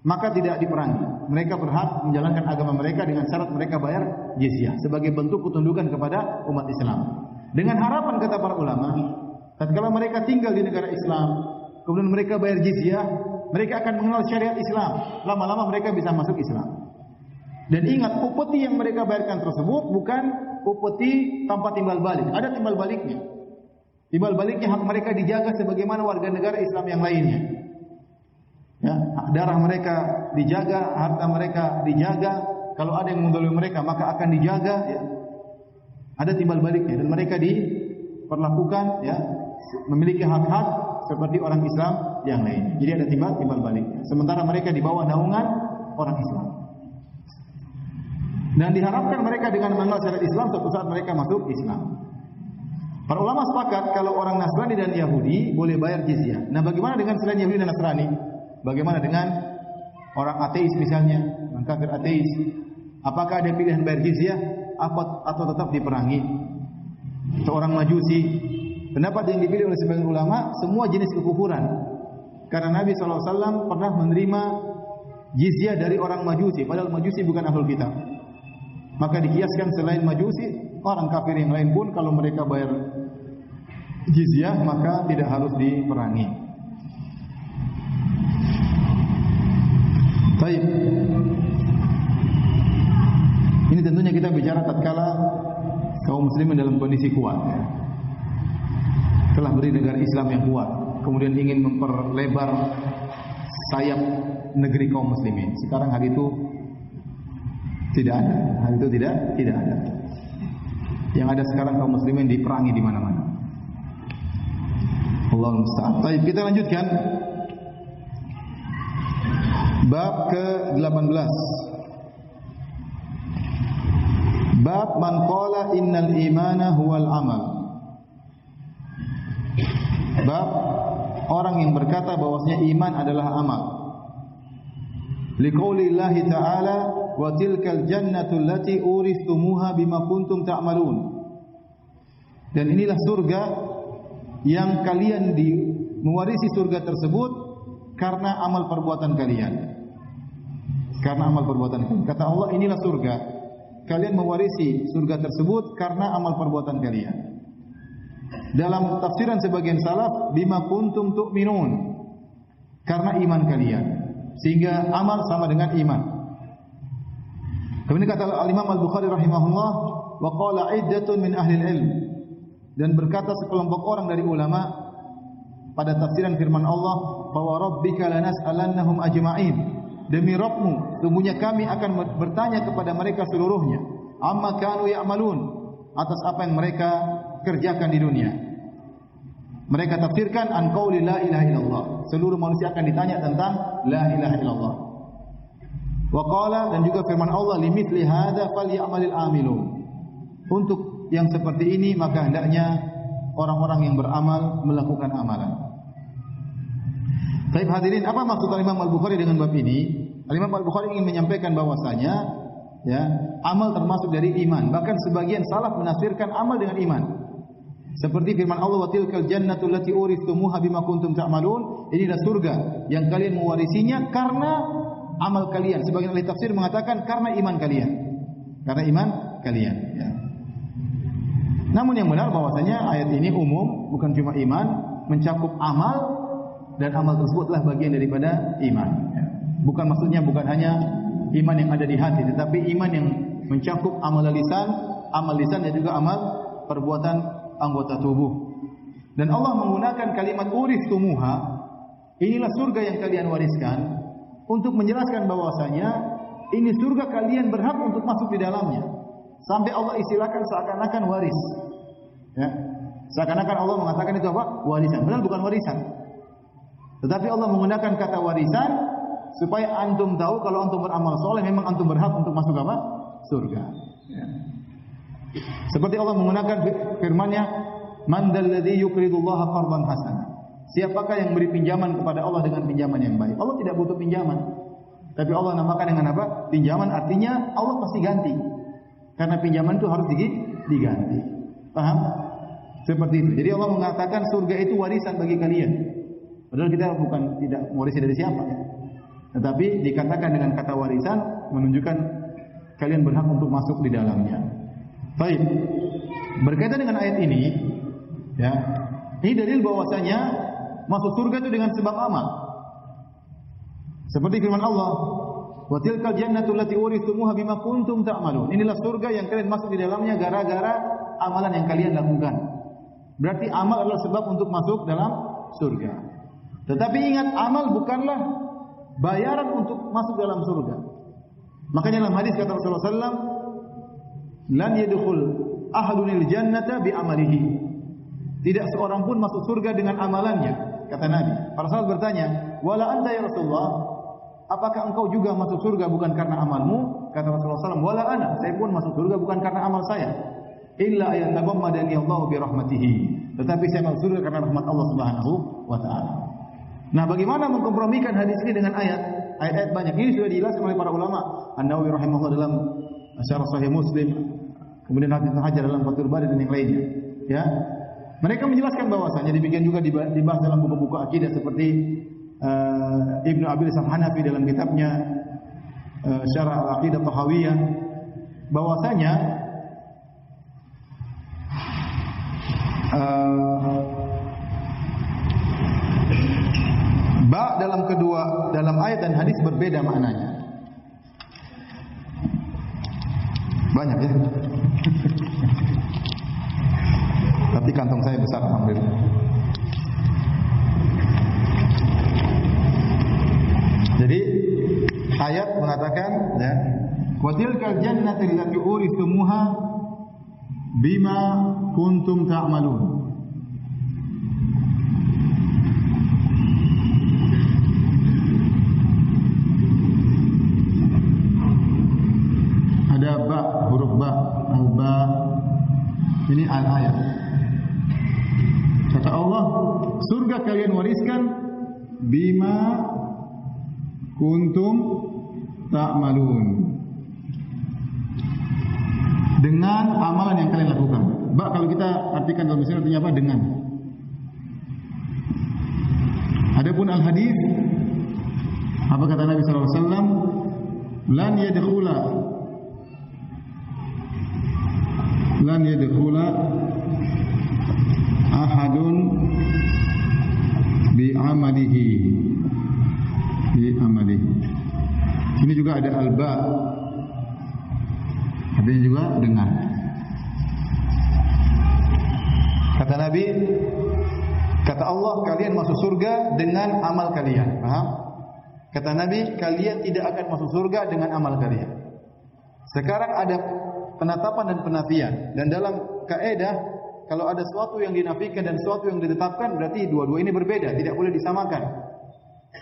maka tidak diperangi. Mereka berhak menjalankan agama mereka dengan syarat mereka bayar jizyah sebagai bentuk ketundukan kepada umat Islam. Dengan harapan, kata para ulama, tatkala mereka tinggal di negara Islam, kemudian mereka bayar jizyah, mereka akan mengenal syariat Islam. Lama-lama mereka bisa masuk Islam. Dan ingat, upeti yang mereka bayarkan tersebut bukan upeti tanpa timbal balik. Ada timbal baliknya. Timbal baliknya hak mereka dijaga sebagaimana warga negara Islam yang lainnya. Ya, darah mereka dijaga, harta mereka dijaga. Kalau ada yang mendolimi mereka maka akan dijaga. Ya. Ada timbal baliknya dan mereka diperlakukan ya, memiliki hak-hak seperti orang Islam yang lain. Jadi ada timbal balik. Sementara mereka di bawah naungan orang Islam. Dan diharapkan mereka dengan mengenal syariat Islam suatu saat mereka masuk Islam. Para ulama sepakat kalau orang Nasrani dan Yahudi boleh bayar jizyah. Nah, bagaimana dengan selain Yahudi dan Nasrani? Bagaimana dengan orang ateis misalnya, orang kafir ateis? Apakah ada pilihan bayar jizyah atau tetap diperangi? Seorang Majusi. Pendapat yang dipilih oleh sebagian ulama semua jenis kekufuran. Karena Nabi SAW pernah menerima jizyah dari orang Majusi, padahal Majusi bukan ahlul kitab. Maka dikiaskan selain Majusi, orang kafir yang lain pun kalau mereka bayar jizyah maka tidak harus diperangi. Baik. Ini tentunya kita bicara tatkala kaum muslimin dalam kondisi kuat. Telah berdiri negara Islam yang kuat, kemudian ingin memperlebar sayap negeri kaum muslimin. Sekarang hal itu tidak ada. Hal itu tidak ada. Yang ada sekarang kaum muslimin diperangi di mana-mana. Allahul musta'an. Baik, kita lanjutkan. Bab ke-18. Bab man qala innal imana huwal amal. Bab orang yang berkata bahwasanya iman adalah amal. Liqaulillahi ta'ala wa tilkal jannatu allati uristumuha bima kuntum ta'malun. Dan inilah surga yang kalian mewarisi surga tersebut karena amal perbuatan kalian. Karena amal perbuatan kalian. Kata Allah, inilah surga. Kalian mewarisi surga tersebut karena amal perbuatan kalian. Dalam tafsiran sebagian salaf, bima kuntum tu'minun. Karena iman kalian. Sehingga amal sama dengan iman. Kemudian kata Al-Imam Al-Bukhari rahimahullah, wa qala iddatun min ahli ilm. Dan berkata sekelompok orang dari ulama pada tafsiran firman Allah, fa wa rabbika lanas'alannahum ajma'in. Demi Rabbmu, sungguhnya kami akan bertanya kepada mereka seluruhnya, amma kanu ya'malun, atas apa yang mereka kerjakan di dunia. Mereka tafsirkan an qauli la ilaha illallah. Seluruh manusia akan ditanya tentang la ilaha illallah. Wa qala, dan juga firman Allah, limithli hadza falyamalil amilun. Untuk yang seperti ini maka hendaknya orang-orang yang beramal melakukan amalan. Baik hadirin, apa maksud Imam Al-Bukhari dengan bab ini? Imam Al-Bukhari ingin menyampaikan bahwasanya ya, amal termasuk dari iman. Bahkan sebagian salaf menafsirkan amal dengan iman. Seperti firman Allah, wa tilkal jannatu allati uristumuha bima kuntum ta'malun. Inilah surga yang kalian mewarisinya karena amal kalian. Sebagian ahli tafsir mengatakan karena iman kalian. Karena iman kalian, ya. Namun yang benar bahwasanya ayat ini umum, bukan cuma iman, mencakup amal, dan amal tersebutlah bagian daripada iman. Ya. Bukan maksudnya bukan hanya iman yang ada di hati, tetapi iman yang mencakup amal lisan dan juga amal perbuatan anggota tubuh. Dan Allah menggunakan kalimat uristumuha, inilah surga yang kalian wariskan, untuk menjelaskan bahwasanya ini surga kalian berhak untuk masuk di dalamnya. Sampai Allah istilahkan seakan-akan waris. Ya. Seakan-akan Allah mengatakan itu apa? Warisan. Padahal bukan warisan. Tetapi Allah menggunakan kata warisan supaya antum tahu kalau antum beramal soleh memang antum berhak untuk masuk apa? Surga. Ya. Seperti Allah menggunakan firman-Nya, "Man dzalladzi yuqridullaha qardan hasana." Siapakah yang beri pinjaman kepada Allah dengan pinjaman yang baik? Allah tidak butuh pinjaman. Tapi Allah namakan dengan apa? Pinjaman, artinya Allah pasti ganti. Karena pinjaman itu harus diganti. Paham? Seperti itu. Jadi Allah mengatakan surga itu warisan bagi kalian. Padahal kita bukan tidak mewarisi dari siapa. Tetapi dikatakan dengan kata warisan menunjukkan kalian berhak untuk masuk di dalamnya. Baik. Berkaitan dengan ayat ini, ya. Ini dalil bahwasanya masuk surga itu dengan sebab amal. Seperti firman Allah, wa tilkal jannatu allati uristumuha bima kuntum ta'malun. Inilah surga yang kalian masuk di dalamnya gara-gara amalan yang kalian lakukan. Berarti amal adalah sebab untuk masuk dalam surga. Tetapi ingat, amal bukanlah bayaran untuk masuk dalam surga. Makanya dalam hadis kata Rasulullah SAW, lan yadkhul ahadunil jannata bi amalihi. Tidak seorang pun masuk surga dengan amalannya, kata Nabi. Para sahabat bertanya, "Wala anta ya Rasulullah? Apakah engkau juga masuk surga bukan karena amalmu?" Kata Rasulullah SAW, "Wala ana, saya pun masuk surga bukan karena amal saya. Illa ayatagammadani Allah bi rahmatihi." Tetapi saya masuk surga karena rahmat Allah Subhanahu wa taala. Nah, bagaimana mengkompromikan hadis ini dengan ayat? Ayat-ayat banyak. Ini sudah dijelaskan oleh para ulama. An-Nawawi rahimahullah dalam Syarah Sahih Muslim, kemudian Hafiz Ibnu Hajar dalam Fathul Bari dan yang lainnya. Ya. Mereka menjelaskan bahwasanya demikian juga dibahas dalam buku-buku akidah seperti Ibnu Abil Hanafi dalam kitabnya Syarah Al-Aqidah Tahawiyah, bahwasanya ba dalam ayat dan hadis berbeda maknanya. Banyak ya. Tapi kantong saya besar alhamdulillah. Jadi ayat mengatakan ya, wa tilkal jannatu allati urithumuha bima kuntum ta'malun. Ada ba, huruf ba, al-ba. Ini al-ayat. Kata Allah, surga kalian wariskan bima kuntum ta'malun, dengan amalan yang kalian lakukan. Ba kalau kita artikan dalam bahasa artinya apa? Dengan. Adapun al-hadis, apa kata Nabi sallallahu alaihi wasallam? Lan yadkhula ahadun bi amalihi. Ini juga ada al-ba, artinya juga dengan. Kata Nabi, kata Allah, kalian masuk surga dengan amal kalian. Paham? Kata Nabi, kalian tidak akan masuk surga dengan amal kalian. Sekarang ada penetapan dan penafian, dan dalam kaidah kalau ada sesuatu yang dinafikan dan sesuatu yang ditetapkan, berarti dua-dua ini berbeda, tidak boleh disamakan.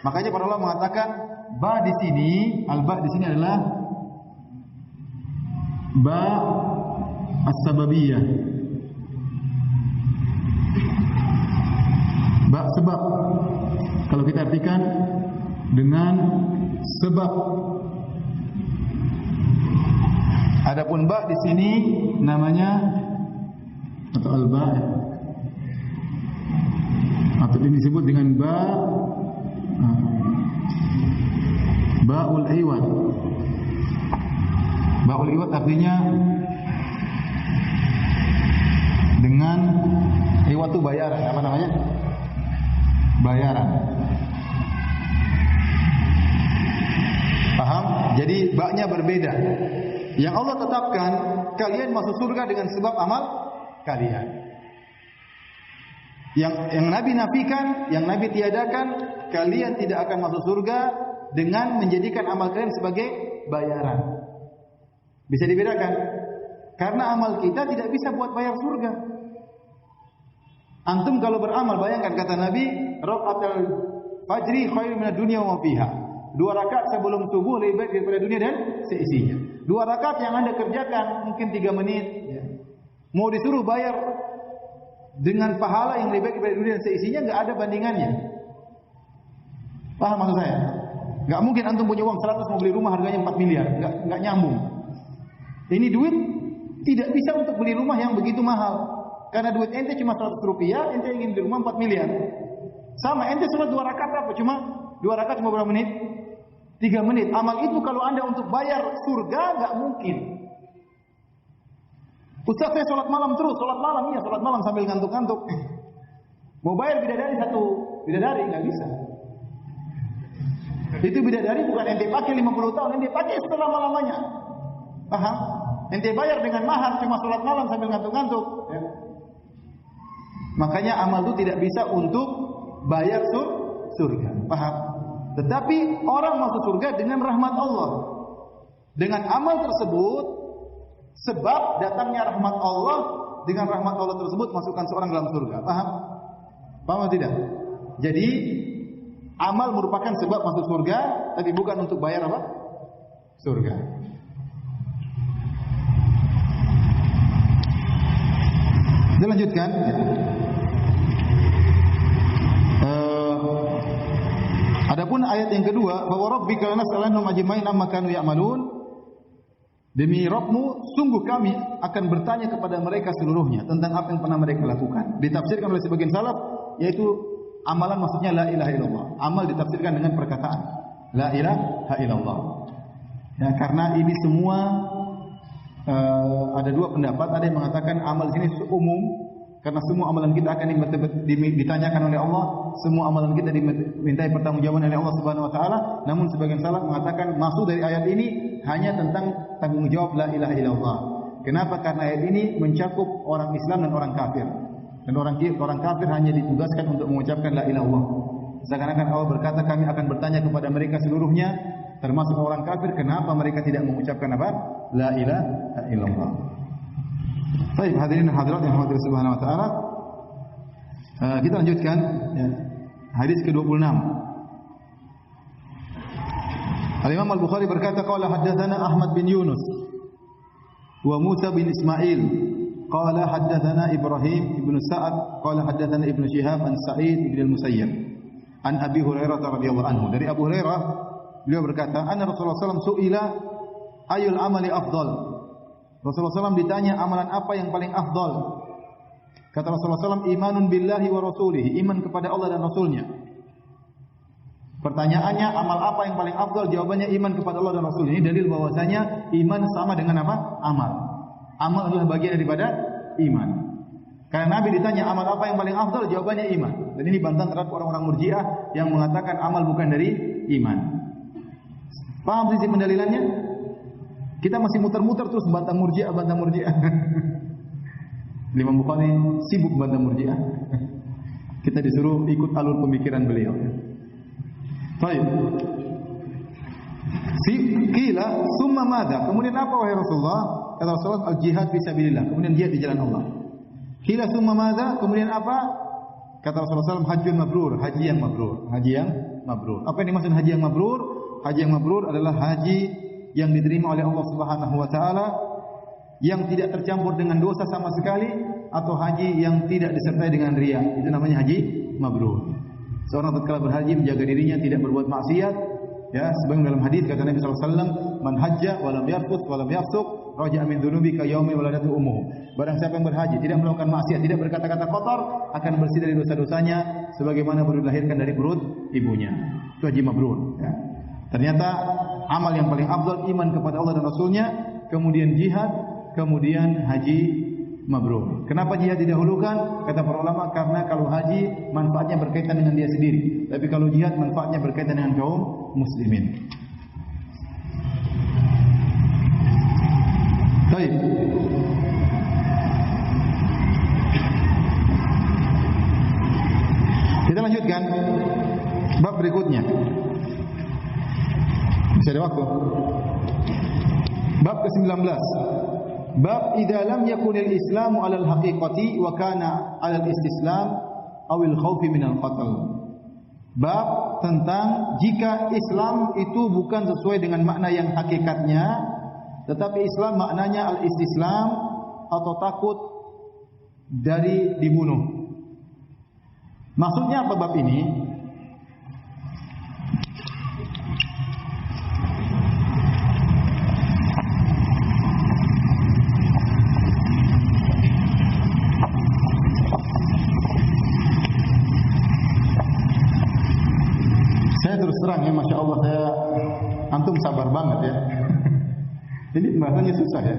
Makanya para ulama mengatakan ba di sini, al-ba di sini adalah ba as-sababiyah. Ba sebab. Kalau kita artikan dengan sebab. Adapun ba di sini namanya atau al-ba atau ini disebut dengan ba'ul iwad. Ba'ul iwad artinya dengan iwad itu bayaran. Apa namanya? Bayaran. Paham? Jadi ba'nya berbeda. Yang Allah tetapkan, kalian masuk surga dengan sebab amal kalian. Yang Nabi nafikan, yang Nabi tiadakan, kalian tidak akan masuk surga dengan menjadikan amal kalian sebagai bayaran. Bisa dibedakan? Karena amal kita tidak bisa buat bayar surga. Antum kalau beramal, bayangkan kata Nabi, rakaatul fajri khairun minad dunya wa ma fiha. 2 rakaat sebelum subuh lebih baik daripada dunia dan seisinya. 2 rakaat yang Anda kerjakan mungkin 3 menit, ya. Mau disuruh bayar dengan pahala yang lebih baik daripada dunia dan seisinya, enggak ada bandingannya. Paham maksud saya? Enggak mungkin antum punya uang 100 mau beli rumah harganya 4 miliar, enggak nyambung. Ini duit tidak bisa untuk beli rumah yang begitu mahal. Karena duit ente cuma 100 rupiah, ente ingin beli rumah 4 miliar. Sama, ente sholat 2 rakaat apa? Cuma 2 rakaat cuma berapa menit? 3 menit. Amal itu kalau Anda untuk bayar surga enggak mungkin. Ustaz, saya sholat malam terus, sholat malam, iya sholat malam sambil ngantuk-ngantuk. Mau bayar bidadari 1 bidadari enggak bisa. Itu bidadari bukan ente pakai 50 tahun, ente pakai selama-lamanya. Paham? Ente bayar dengan mahar cuma sholat malam sambil ngantuk-ngantuk. Ya. Makanya amal itu tidak bisa untuk bayar surga. Paham? Tetapi orang masuk surga dengan rahmat Allah. Dengan amal tersebut, sebab datangnya rahmat Allah dengan rahmat Allah tersebut masukkan seorang dalam surga. Paham? Paham atau tidak? Jadi amal merupakan sebab masuk surga, tapi bukan untuk bayar apa? Surga. Dilanjutkan. Adapun ayat yang kedua, "Fa rabbika lanas'alannahum ajmain amma kanu ya'malun." Demi Rabbmu, sungguh kami akan bertanya kepada mereka seluruhnya tentang apa yang pernah mereka lakukan. Ditafsirkan oleh sebagian salaf, yaitu amalan maksudnya la ilaha illallah. Amal ditafsirkan dengan perkataan la ilaha illallah. Ya, karena ini semua ada dua pendapat. Ada yang mengatakan amal di sini umum, karena semua amalan kita akan ditanyakan oleh Allah, semua amalan kita dimintai pertanggungjawaban oleh Allah Subhanahu wa taala. Namun sebagian salaf mengatakan maksud dari ayat ini hanya tentang tanggung jawab la ilaha illallah. Kenapa? Karena ayat ini mencakup orang Islam dan orang kafir. Dan orang kafir hanya ditugaskan untuk mengucapkan la ilaha illallah. Seakan-akan Allah berkata, kami akan bertanya kepada mereka seluruhnya, termasuk orang kafir, kenapa mereka tidak mengucapkan apa? La ilaha illallah. Baik, hadirin dan hadirat yang dirahmati Subhanahu wa taala. Kita lanjutkan ya. Hadis ke-26. Al-Imam Al-Bukhari berkata, qala haddatsana Ahmad bin Yunus wa Musa bin Ismail qala haddatsana Ibrahim ibn Sa'ad qala haddatsana Ibnu Syihab an Sa'id bin Al-Musayyib an Abi Hurairah radhiyallahu anhu. Dari Abu Hurairah beliau berkata, anna Rasulullah sallallahu alaihi wasallam su'ila ayul amali afdal. Rasulullah SAW ditanya amalan apa yang paling afdal. Kata Rasulullah SAW, imanun billahi wa rasulihi, iman kepada Allah dan Rasulnya. Pertanyaannya, amal apa yang paling afdal? Jawabannya iman kepada Allah dan Rasul. Ini dalil bahwasanya iman sama dengan apa? Amal. Amal adalah bagian daripada iman. Karena Nabi ditanya amal apa yang paling afdal? Jawabannya iman. Dan ini bantahan terhadap orang-orang Murji'ah yang mengatakan amal bukan dari iman. Paham prinsip pendalilannya? Kita masih muter-muter terus bantah Murji'ah. Imam Bukhari sibuk bantah Murji'ah. Kita disuruh ikut alur pemikiran beliau. Baik. Qila summa madza? Kemudian apa wahai Rasulullah? Kata Rasulullah, al-jihad fi sabilillah. Kemudian jihad di jalan Allah. Qila summa madza? Kemudian apa? Kata Rasulullah SAW, hajjun mabrur, haji yang mabrur. Haji yang mabrur. Apa yang dimaksud haji yang mabrur? Haji yang mabrur adalah haji yang diterima oleh Allah Subhanahu wa taala, yang tidak tercampur dengan dosa sama sekali, atau haji yang tidak disertai dengan riya. Itu namanya haji mabrur. Seorang tatkala berhaji menjaga dirinya tidak berbuat maksiat, ya, sebagaimana dalam hadis kata Nabi sallallahu alaihi wasallam, "Man hajja wa lam yarfus wa lam yafsuq, raja'a min dhunubi ka yaumi waladatu ummuh." Barang siapa yang berhaji tidak melakukan maksiat, tidak berkata-kata kotor, akan bersih dari dosa-dosanya sebagaimana baru dilahirkan dari perut ibunya. Itu haji mabrur, ya. Ternyata amal yang paling afdal iman kepada Allah dan Rasulnya, kemudian jihad, kemudian haji mabrur. Kenapa jihad didahulukan? Kata para ulama, karena kalau haji manfaatnya berkaitan dengan dia sendiri, tapi kalau jihad manfaatnya berkaitan dengan kaum muslimin. Baik. Kita lanjutkan bab berikutnya. Masih ada waktu. Bab ke-19. Bab idza lam yakunil islamu 'alal haqiqati wa kana 'alal istislam awil khaufi minal qatl. Bab tentang jika Islam itu bukan sesuai dengan makna yang hakikatnya, tetapi Islam maknanya al-istislam atau takut dari dibunuh. Maksudnya apa bab ini? Saya terus terang ya, Masya Allah, antum sabar banget ya. Ini bahasanya susah ya.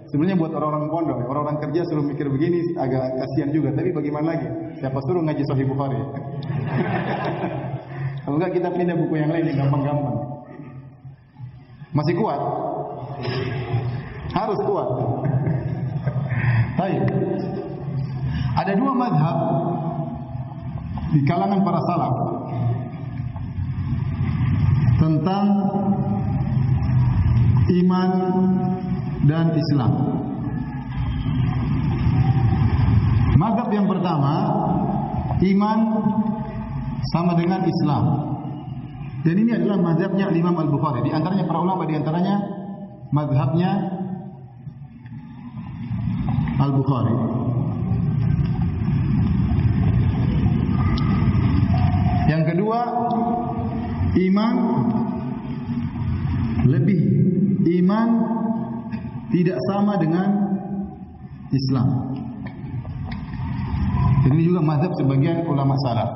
Sebenarnya buat orang-orang pondok, orang-orang kerja suruh mikir begini agak kasihan juga. Tapi bagaimana lagi? Siapa suruh ngaji Sahih Bukhari? Kalau enggak kita pindah buku yang lain yang gampang-gampang. Masih kuat? Harus kuat. Baik. Ada dua mazhab di kalangan para salaf tentang iman dan Islam. Mazhab yang pertama, iman sama dengan Islam. Dan ini adalah mazhabnya Imam Al-Bukhari. Di antaranya para ulama, di antaranya mazhabnya Al-Bukhari. Yang kedua, iman tidak sama dengan Islam. Dan ini juga mazhab sebagian ulama salaf.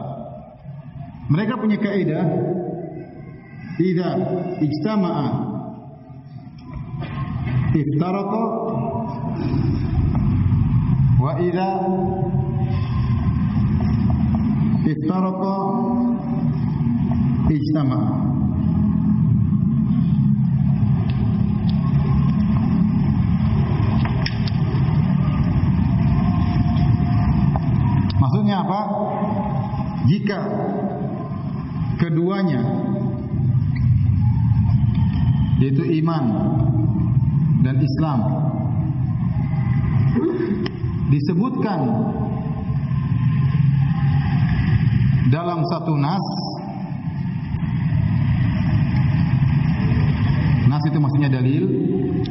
Mereka punya kaidah, idza ijtama'a iftaraqa wa idza iftaraqa ijtama'a. Maksudnya apa? Jika keduanya, yaitu iman dan Islam, disebutkan dalam satu nas itu maksudnya dalil,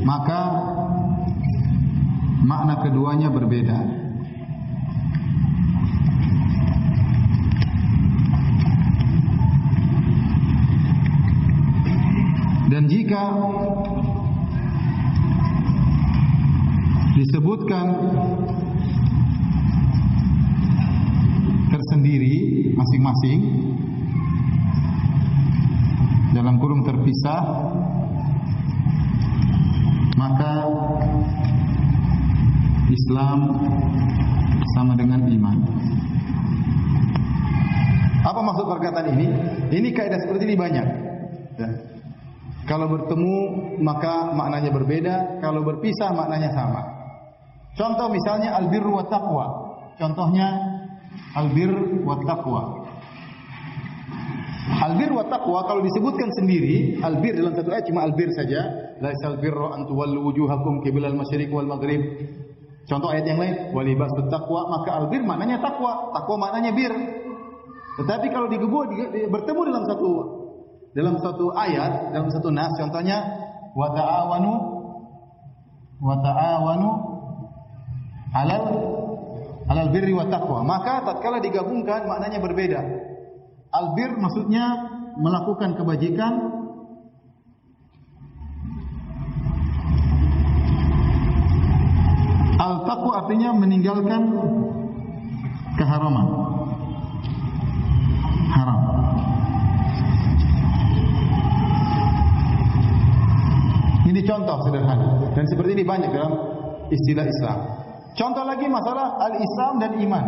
maka makna keduanya berbeda. Dan jika disebutkan tersendiri masing-masing dalam kurung terpisah, maka Islam sama dengan iman. Apa maksud perkataan ini? Ini kaidah seperti ini banyak. Ya. Kalau bertemu maka maknanya berbeda, kalau berpisah maknanya sama. Contoh misalnya albirru wa taqwa. Contohnya albir wa taqwa. Albir wa taqwa kalau disebutkan sendiri, albir dalam satu ayat cuma albir saja, laisal birra an tuwallu wujuhakum qiblal masyriq wal maghrib. Contoh ayat yang lain, walibasut taqwa, maka albir maknanya takwa, takwa maknanya bir. Tetapi kalau bertemu dalam satu ayat, dalam satu nas, contohnya wa ta'awanu alal birri wa taqwa, maka tatkala digabungkan maknanya berbeda. Albir maksudnya melakukan kebajikan, al-taqwa artinya meninggalkan keharaman, haram. Ini contoh sederhana, dan seperti ini banyak dalam istilah Islam. Contoh lagi masalah al-Islam dan iman.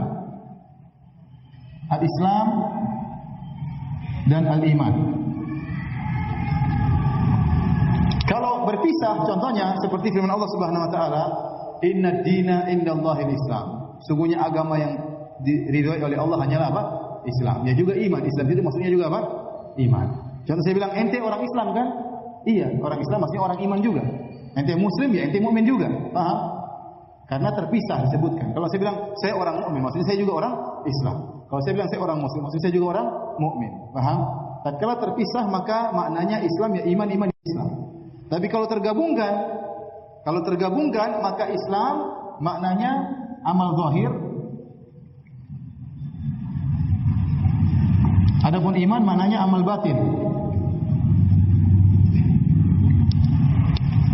Al-Islam dan al-iman. Kalau berpisah, contohnya seperti firman Allah Subhanahu wa taala, "Inna dina indallahil Islam." Sungguhnya agama yang diridhoi oleh Allah hanyalah apa? Islam. Ya juga iman. Islam itu maksudnya juga apa? Iman. Contoh saya bilang, ente orang Islam kan? Iya, orang Islam maksudnya orang iman juga. Ente muslim ya, ente mukmin juga. Paham? Karena terpisah disebutkan. Kalau saya bilang saya orang mukmin, maksudnya saya juga orang Islam. Kalau saya bilang saya orang muslim, maksudnya saya juga orang mukmin. Paham? Tatkala terpisah maka maknanya Islam ya iman Islam. Tapi kalau tergabungkan maka Islam maknanya amal zahir. Adapun iman maknanya amal batin.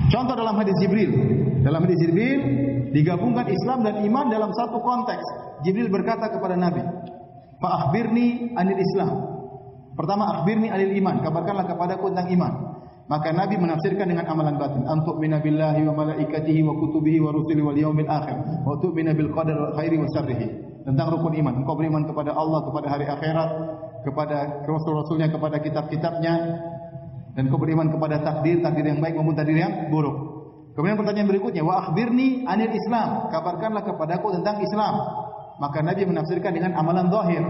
Contoh dalam hadis Jibril. Dalam hadis Jibril digabungkan Islam dan iman dalam satu konteks. Jibril berkata kepada Nabi, "Fa akhbirni anil Islam." Pertama, akhbirni anil iman, kabarkanlah kepadaku tentang iman. Maka Nabi menafsirkan dengan amalan batin, "Antu'mina billahi wa malaikatihi wa kutubihi wa rusulihi wal yaumil akhir, wa tu'mina bil qadar khairi wa syarrihi." Tentang rukun iman, engkau beriman kepada Allah, kepada hari akhirat, kepada rasul-rasulnya, kepada kitab-kitabnya, dan kau beriman kepada takdir yang baik maupun takdir yang buruk. Kemudian pertanyaan berikutnya, wa akhbirni anil Islam, kabarkanlah kepadaku tentang Islam. Maka Nabi menafsirkan dengan amalan zahir.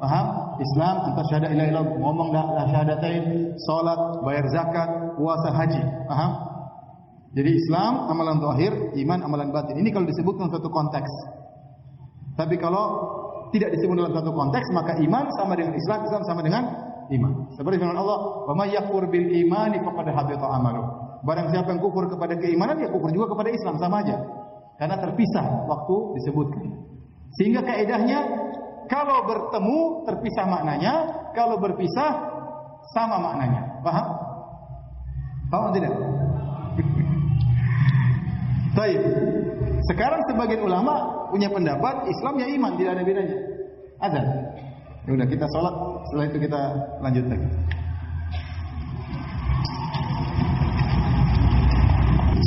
Paham? Islam antara syahadat la ilaha illallah, ngomong la syahadatain, salat, bayar zakat, puasa, haji. Paham? Jadi Islam amalan zahir, iman amalan batin. Ini kalau disebutkan suatu konteks. Tapi kalau tidak disebut dalam satu konteks, maka iman sama dengan Islam, Islam sama dengan iman. Seperti firman Allah, "Wa may yakfur bil imani faqad habita amaluh." Barang siapa yang kufur kepada keimanan, ya kufur juga kepada Islam, sama aja. Karena terpisah waktu disebutkan. Sehingga kaidahnya kalau bertemu terpisah maknanya, kalau berpisah sama maknanya. Paham? Paham tidak? Baik. Sekarang sebagian ulama punya pendapat Islam ya iman, tidak ada bedanya. Azan. Ya udah kita sholat, setelah itu kita lanjut lagi.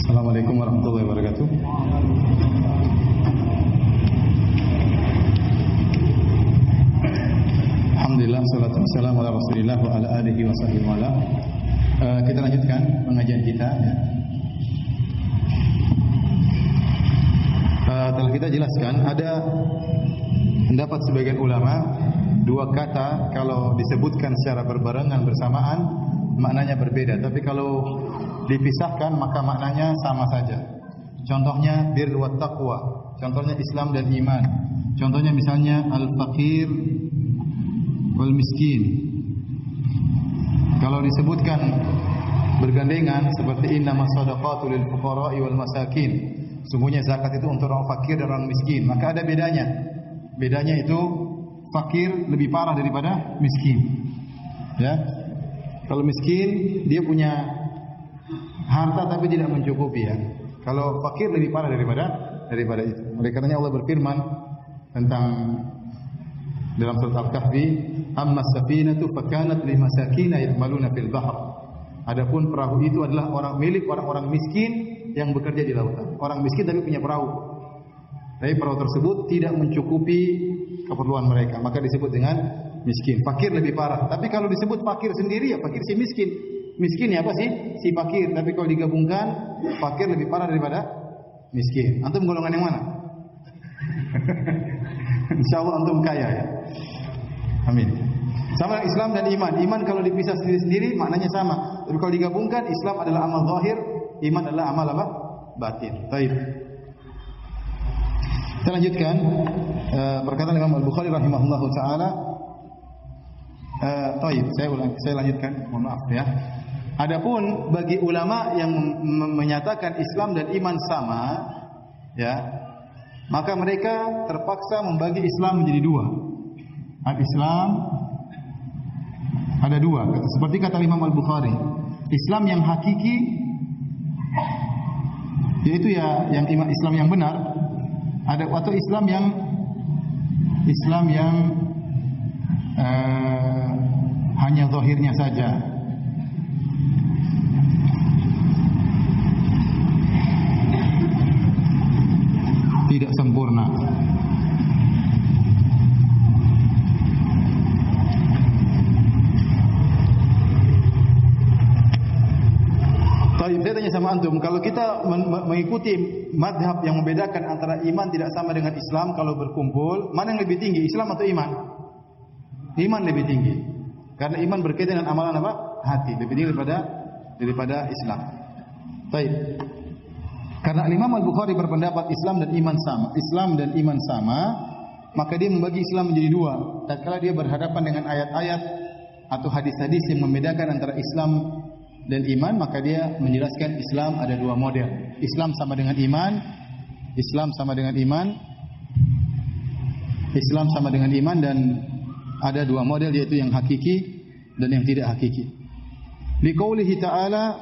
Assalamualaikum warahmatullahi wabarakatuh. Alhamdulillah, salatu wassalamu ala Rasulillah wa ala alihi wa sahbihi wa ala. Kita lanjutkan pengajian kita ya. Telah kita jelaskan ada pendapat sebagian ulama, dua kata kalau disebutkan secara berbarengan bersamaan maknanya berbeda, tapi kalau dipisahkan maka maknanya sama saja. Contohnya bir wa taqwa, contohnya Islam dan iman. Contohnya misalnya al-faqir wal miskin. Kalau disebutkan bergandengan seperti innamas shadaqatu lil fuqara'i wal masakin, sungguhnya zakat itu untuk orang fakir dan orang miskin, maka ada bedanya. Bedanya itu fakir lebih parah daripada miskin. Ya. Kalau miskin dia punya harta tapi tidak mencukupi ya. Kalau fakir lebih parah daripada itu. Oleh karenanya Allah berfirman tentang dalam surat Al-Kahfi, "Amma as-safinatu fakanat limasakina ya'maluna fil bahr." Adapun perahu itu adalah milik orang-orang miskin yang bekerja di lautan. Orang miskin tapi punya perahu. Tapi perahu tersebut tidak mencukupi keperluan mereka, maka disebut dengan miskin. Fakir lebih parah. Tapi kalau disebut fakir sendiri ya fakir si miskin. Miskin ya apa sih? Si fakir. Tapi kalau digabungkan, fakir lebih parah daripada miskin. Antum golongan yang mana? Insyaallah antum kaya ya. Amin. Sama Islam dan iman. Iman kalau dipisah sendiri-sendiri maknanya sama. Tapi kalau digabungkan, Islam adalah amal zahir, iman adalah amal apa? Batin. Baik. Kita lanjutkan perkataan Imam Al-Bukhari rahimahullahu taala. Baik, saya lanjutkan. Mohon maaf ya. Adapun bagi ulama yang menyatakan Islam dan iman sama, ya, maka mereka terpaksa membagi Islam menjadi dua. Al-Islam ada dua, seperti kata Imam Al-Bukhari. Islam yang hakiki, yaitu ya yang Islam yang benar, ada atau Islam yang hanya zahirnya saja. Tidak sempurna. Saya tanya sama antum, kalau kita mengikuti madhab yang membedakan antara iman tidak sama dengan Islam, kalau berkumpul, mana yang lebih tinggi, Islam atau iman? Iman lebih tinggi. Karena iman berkaitan dengan amalan apa? Hati, lebih tinggi daripada Islam. Baik. Karena Imam Al-Bukhari berpendapat Islam dan iman sama, Islam dan iman sama, maka dia membagi Islam menjadi dua. Tatkala dia berhadapan dengan ayat-ayat atau hadis-hadis yang membedakan antara Islam dan iman, maka dia menjelaskan Islam ada dua model. Islam sama dengan iman, Islam sama dengan iman, Islam sama dengan iman, dan ada dua model, yaitu yang hakiki dan yang tidak hakiki. Liqaulihi ta'ala,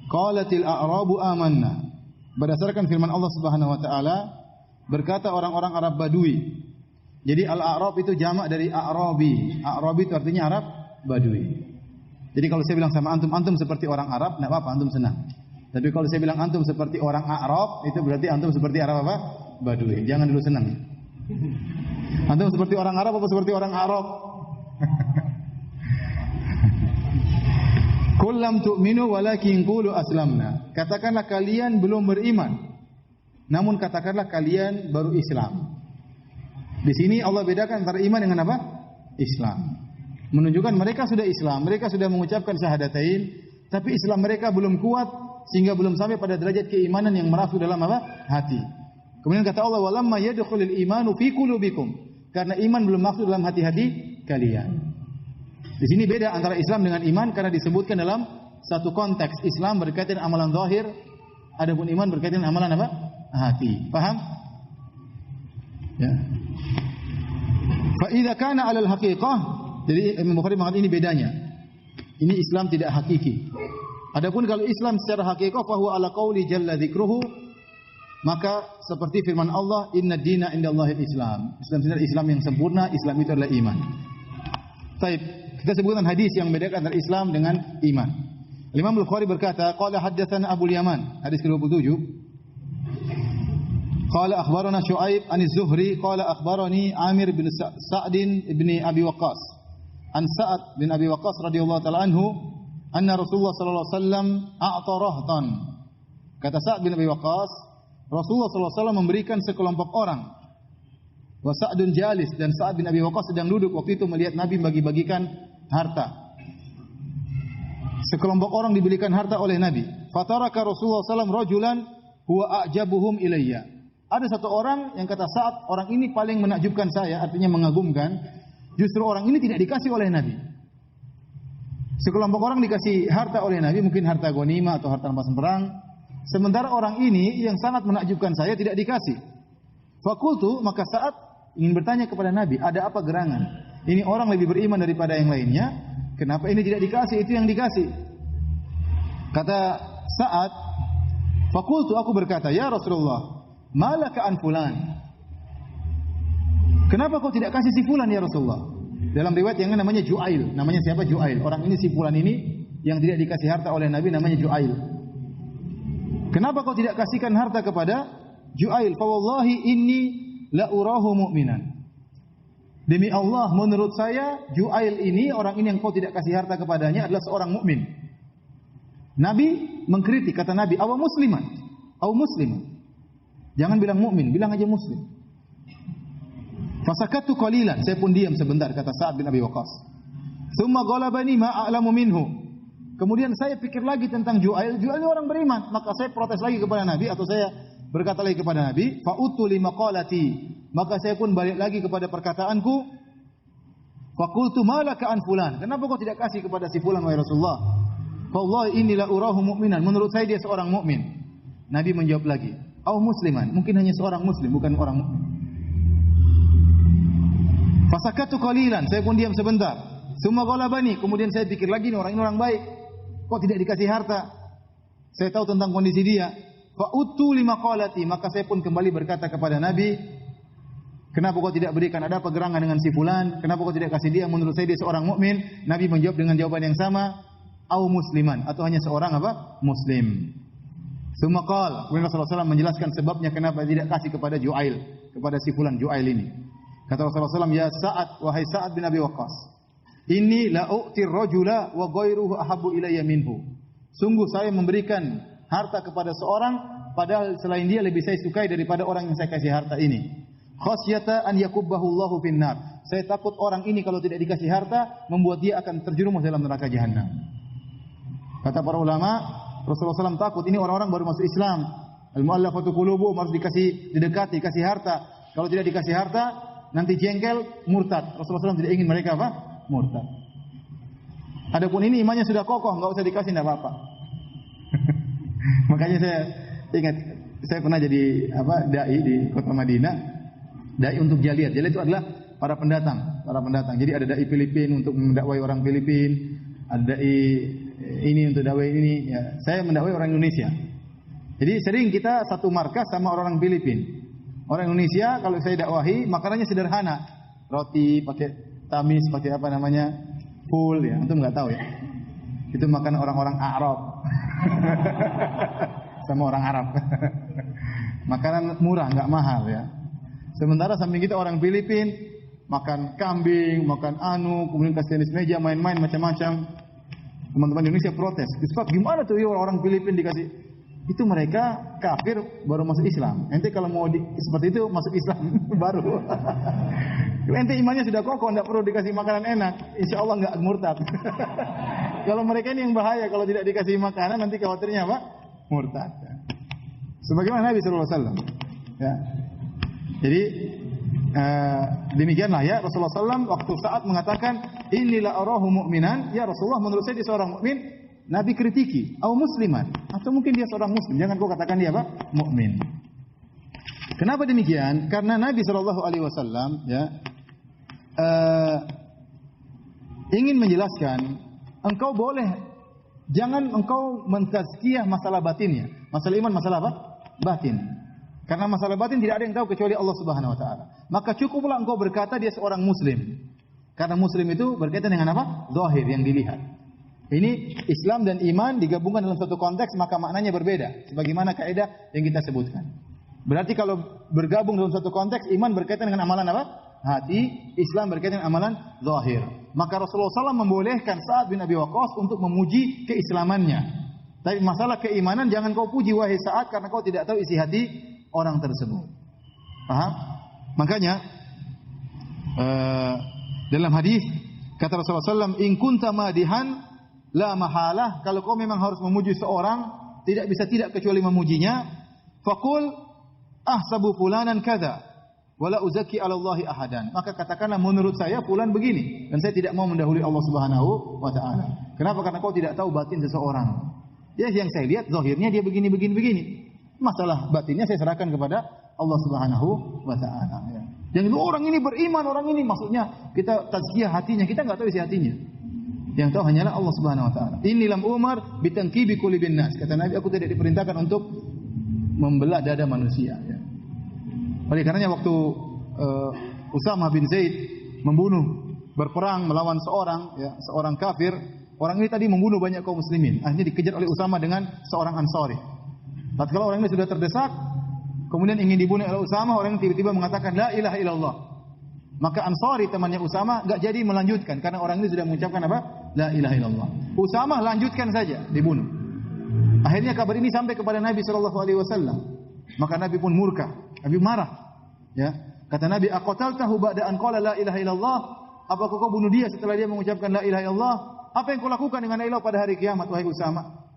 qalatil a'rabu amanna. Berdasarkan firman Allah Subhanahu wa taala, berkata orang-orang Arab Badui. Jadi al-a'rab itu jamak dari a'rabi. A'rabi itu artinya Arab Badui. Jadi kalau saya bilang sama antum seperti orang Arab, enggak apa-apa, antum senang. Tapi kalau saya bilang antum seperti orang Arab, itu berarti antum seperti Arab apa? Badui. Jangan dulu senang. Antum seperti orang Arab apa seperti orang Arab? Qul lam tu'minu walakin qulu aslamna. Katakanlah kalian belum beriman, namun katakanlah kalian baru Islam. Di sini Allah bedakan antara iman dengan apa? Islam. Menunjukkan mereka sudah Islam, mereka sudah mengucapkan syahadatain, tapi Islam mereka belum kuat sehingga belum sampai pada derajat keimanan yang merasuk dalam apa? Hati. Kemudian kata Allah, "Walamma yadkhulul imanu fi qulubikum." Karena iman belum masuk dalam hati-hati kalian. Di sini beda antara Islam dengan iman karena disebutkan dalam satu konteks. Islam berkaitan dengan amalan zahir, adapun iman berkaitan dengan amalan apa? Hati. Paham? Ya. Fa idza kana 'alal haqiqah, jadi Imam Bukhari mengatakan ini bedanya. Ini Islam tidak hakiki. Adapun kalau Islam secara hakikat fa huwa ala qauli jalla dzikruhu, maka seperti firman Allah, inna dina indallahil Islam. Islam sendiri Islam yang sempurna, Islam itu adalah iman. Baik, kita sebutkan hadis yang membedakan antara Islam dengan iman. Imam Bukhari berkata, qala haddatsana Abu Yaman, hadis ke-27. Qala akhbarana Syuaib an Az-Zuhri qala akhbarani Amir bin Sa'd bin Abi Waqqas an Sa'ad bin Abi Waqqas radhiyallahu ta'ala anhu anna Rasulullah sallallahu alaihi wasallam a'ta rahtan. Kata Sa'ad bin Abi Waqqas, Rasulullah sallallahu alaihi wasallam memberikan sekelompok orang. Wa Sa'dun jalis, dan Sa'ad bin Abi Waqqas sedang duduk waktu itu melihat Nabi bagi-bagikan harta. Sekelompok orang diberikan harta oleh Nabi. Fataraka Rasulullah sallallahu alaihi wasallam rajulan huwa a'jabuhum ilayya. Ada satu orang yang kata Sa'ad, orang ini paling menakjubkan saya, artinya mengagumkan. Justru orang ini tidak dikasih oleh Nabi. Sekelompok orang dikasih harta oleh Nabi, mungkin harta ghanimah atau harta rampasan perang. Sementara orang ini yang sangat menakjubkan saya tidak dikasih. Fakultu, maka Sa'ad ingin bertanya kepada Nabi, ada apa gerangan? Ini orang lebih beriman daripada yang lainnya, kenapa ini tidak dikasih? Itu yang dikasih. Kata Sa'ad, fakultu, aku berkata, ya Rasulullah, malaka an fulan. Kenapa kau tidak kasih si fulan ya Rasulullah? Dalam riwayat yang namanya Ju'ail. Namanya siapa? Ju'ail. Orang ini si fulan ini yang tidak dikasih harta oleh Nabi namanya Ju'ail. Kenapa kau tidak kasihkan harta kepada Ju'ail? Fa wallahi inni la urahu mu'minan. Demi Allah, menurut saya Ju'ail ini, orang ini yang kau tidak kasih harta kepadanya adalah seorang mukmin. Nabi mengkritik, kata Nabi, aw musliman, aw musliman. Jangan bilang mukmin, bilang aja muslim. Fasakatu qalilan, saya pun diam sebentar, kata Sa'ad bin Abi Waqqas. Tsumma ghalabani ma a'lamu minhu. Kemudian saya pikir lagi tentang Ju'ail. Ju'ail ini orang beriman, maka saya protes lagi kepada Nabi, atau saya berkata lagi kepada Nabi, fa'utu li maqalati. Maka saya pun balik lagi kepada perkataanku. Faqultu malaka an fulan. Kenapa kau tidak kasih kepada si fulan wahai Rasulullah? Fa wallahi inni la urahu mu'minan. Menurut saya dia seorang mukmin. Nabi menjawab lagi, "Au musliman." Mungkin hanya seorang muslim, bukan orang mukmin. Fasakatu qalilan. Saya pun diam sebentar. Summa ghalabani. Kemudian saya pikir lagi, ini orang baik. Kok tidak dikasih harta? Saya tahu tentang kondisi dia. Fa'utu li maqalati. Maka saya pun kembali berkata kepada Nabi, kenapa kau tidak berikan? Ada apa gerangan dengan si fulan? Kenapa kau tidak kasih dia? Menurut saya dia seorang mukmin. Nabi menjawab dengan jawaban yang sama, au musliman, atau hanya seorang apa? Muslim. Summa qala, kemudian Rasulullah SAW menjelaskan sebabnya kenapa tidak kasih kepada Ju'ail, kepada si fulan Ju'ail ini. Kata Rasulullah SAW, ya Sa'ad, wahai Sa'ad bin Abi Waqqas, inni la u'tir rajula wa ghairuhu ahabbu ilayya minhu. Sungguh saya memberikan harta kepada seorang, padahal selain dia lebih saya sukai daripada orang yang saya kasih harta ini. Khasyata an yakubbahu Allahu finnar. Saya takut orang ini kalau tidak dikasih harta membuat dia akan terjerumus dalam neraka jahanam. Kata para ulama, Rasulullah SAW takut ini orang-orang baru masuk Islam. Al-mu'allafatu qulubuhum, harus didekati, kasih harta. Kalau tidak dikasih harta, nanti jengkel, murtad. Rasulullah SAW tidak ingin mereka apa? Murtad. Adapun ini imannya sudah kokoh, enggak usah dikasih, enggak apa-apa. Makanya saya ingat, saya pernah jadi dai di kota Madinah. Dai untuk jaliyat. Jaliyat itu adalah para pendatang. Jadi ada dai Filipin untuk mendakwai orang Filipin, ada dai ini untuk dakwai ini. Ya, saya mendakwai orang Indonesia. Jadi sering kita satu markas sama orang Filipin. Orang Indonesia kalau saya dakwahi makanannya sederhana, roti pakai tamis, pakai apa namanya, full ya. Antum nggak tahu ya. Itu makan orang-orang Arab. Sama orang Arab. Makanan murah, nggak mahal ya. Sementara samping kita orang Filipin makan kambing, makan kemudian kasih tenis meja, main-main macam-macam. Teman-teman Indonesia protes. Ustaz, gimana tuh ya orang Filipin dikasih? Itu mereka kafir baru masuk Islam. Ente kalau mau seperti itu masuk Islam baru. Ente imannya sudah kokoh, tidak perlu dikasih makanan enak. Insya Allah nggak murtad. Kalau mereka ini yang bahaya, kalau tidak dikasih makanan nanti khawatirnya apa? Murtad. Sebagaimana Nabi SAW. Ya. Jadi demikianlah ya Rasulullah SAW waktu saat mengatakan inilah arahu mu'minan, ya Rasulullah menurut saya dia seorang mukmin, Nabi kritiki, atau musliman, atau mungkin dia seorang muslim, jangan kau katakan dia apa? Mukmin. Kenapa demikian? Karena Nabi SAW ya ingin menjelaskan engkau boleh, jangan engkau mentazkiyah masalah batinnya. Masalah iman, masalah apa? Batin. Karena masalah batin tidak ada yang tahu kecuali Allah Subhanahu wa taala. Maka cukuplah engkau berkata dia seorang muslim. Karena muslim itu berkaitan dengan apa? Zahir yang dilihat. Ini Islam dan iman digabungkan dalam satu konteks maka maknanya berbeda sebagaimana kaidah yang kita sebutkan. Berarti kalau bergabung dalam satu konteks iman berkaitan dengan amalan apa? Hati, Islam berkaitan dengan amalan zahir. Maka Rasulullah SAW membolehkan Sa'ad bin Abi Waqqas untuk memuji keislamannya. Tapi masalah keimanan jangan kau puji wahai Sa'ad karena kau tidak tahu isi hati orang tersebut. Paham? Makanya dalam hadis kata Rasulullah SAW, "In kunta madihan la mahalah." Kalau kau memang harus memuji seorang, tidak bisa tidak kecuali memujinya. Faqul ahsabu fulanan kadza wala uzaki 'ala Allahi ahadan. Maka katakanlah menurut saya fulan begini dan saya tidak mau mendahului Allah Subhanahu wa taala. Kenapa? Karena kau tidak tahu batin seseorang. Ya yang saya lihat zahirnya dia begini. Masalah batinnya saya serahkan kepada Allah Subhanahu wa taala ya. Yang itu orang ini beriman, orang ini maksudnya kita tazkiyah hatinya, kita enggak tahu isi hatinya. Yang tahu hanyalah Allah Subhanahu wa taala. Inni lam umar bitanqibi qulubin nas. Kata Nabi, aku tidak diperintahkan untuk membelah dada manusia ya. Oleh karenanya waktu Usamah bin Zaid berperang melawan seorang kafir, orang ini tadi membunuh banyak kaum muslimin. Akhirnya dikejar oleh Usamah dengan seorang Ansari. Tatkala orang ini sudah terdesak, kemudian ingin dibunuh oleh Usamah, orang ini tiba-tiba mengatakan la ilaha illallah. Maka Ansari temannya Usamah enggak jadi melanjutkan karena orang ini sudah mengucapkan apa? La ilaha illallah. Usamah lanjutkan saja, dibunuh. Akhirnya kabar ini sampai kepada Nabi sallallahu alaihi wasallam. Maka Nabi pun murka, Nabi marah. Ya, kata Nabi, "Aqataltahu ba'da an qala la ilaha illallah?" Apakah kau bunuh dia setelah dia mengucapkan la ilaha illallah? Apa yang kau lakukan dengan la ilaha pada hari kiamat wahai Usamah?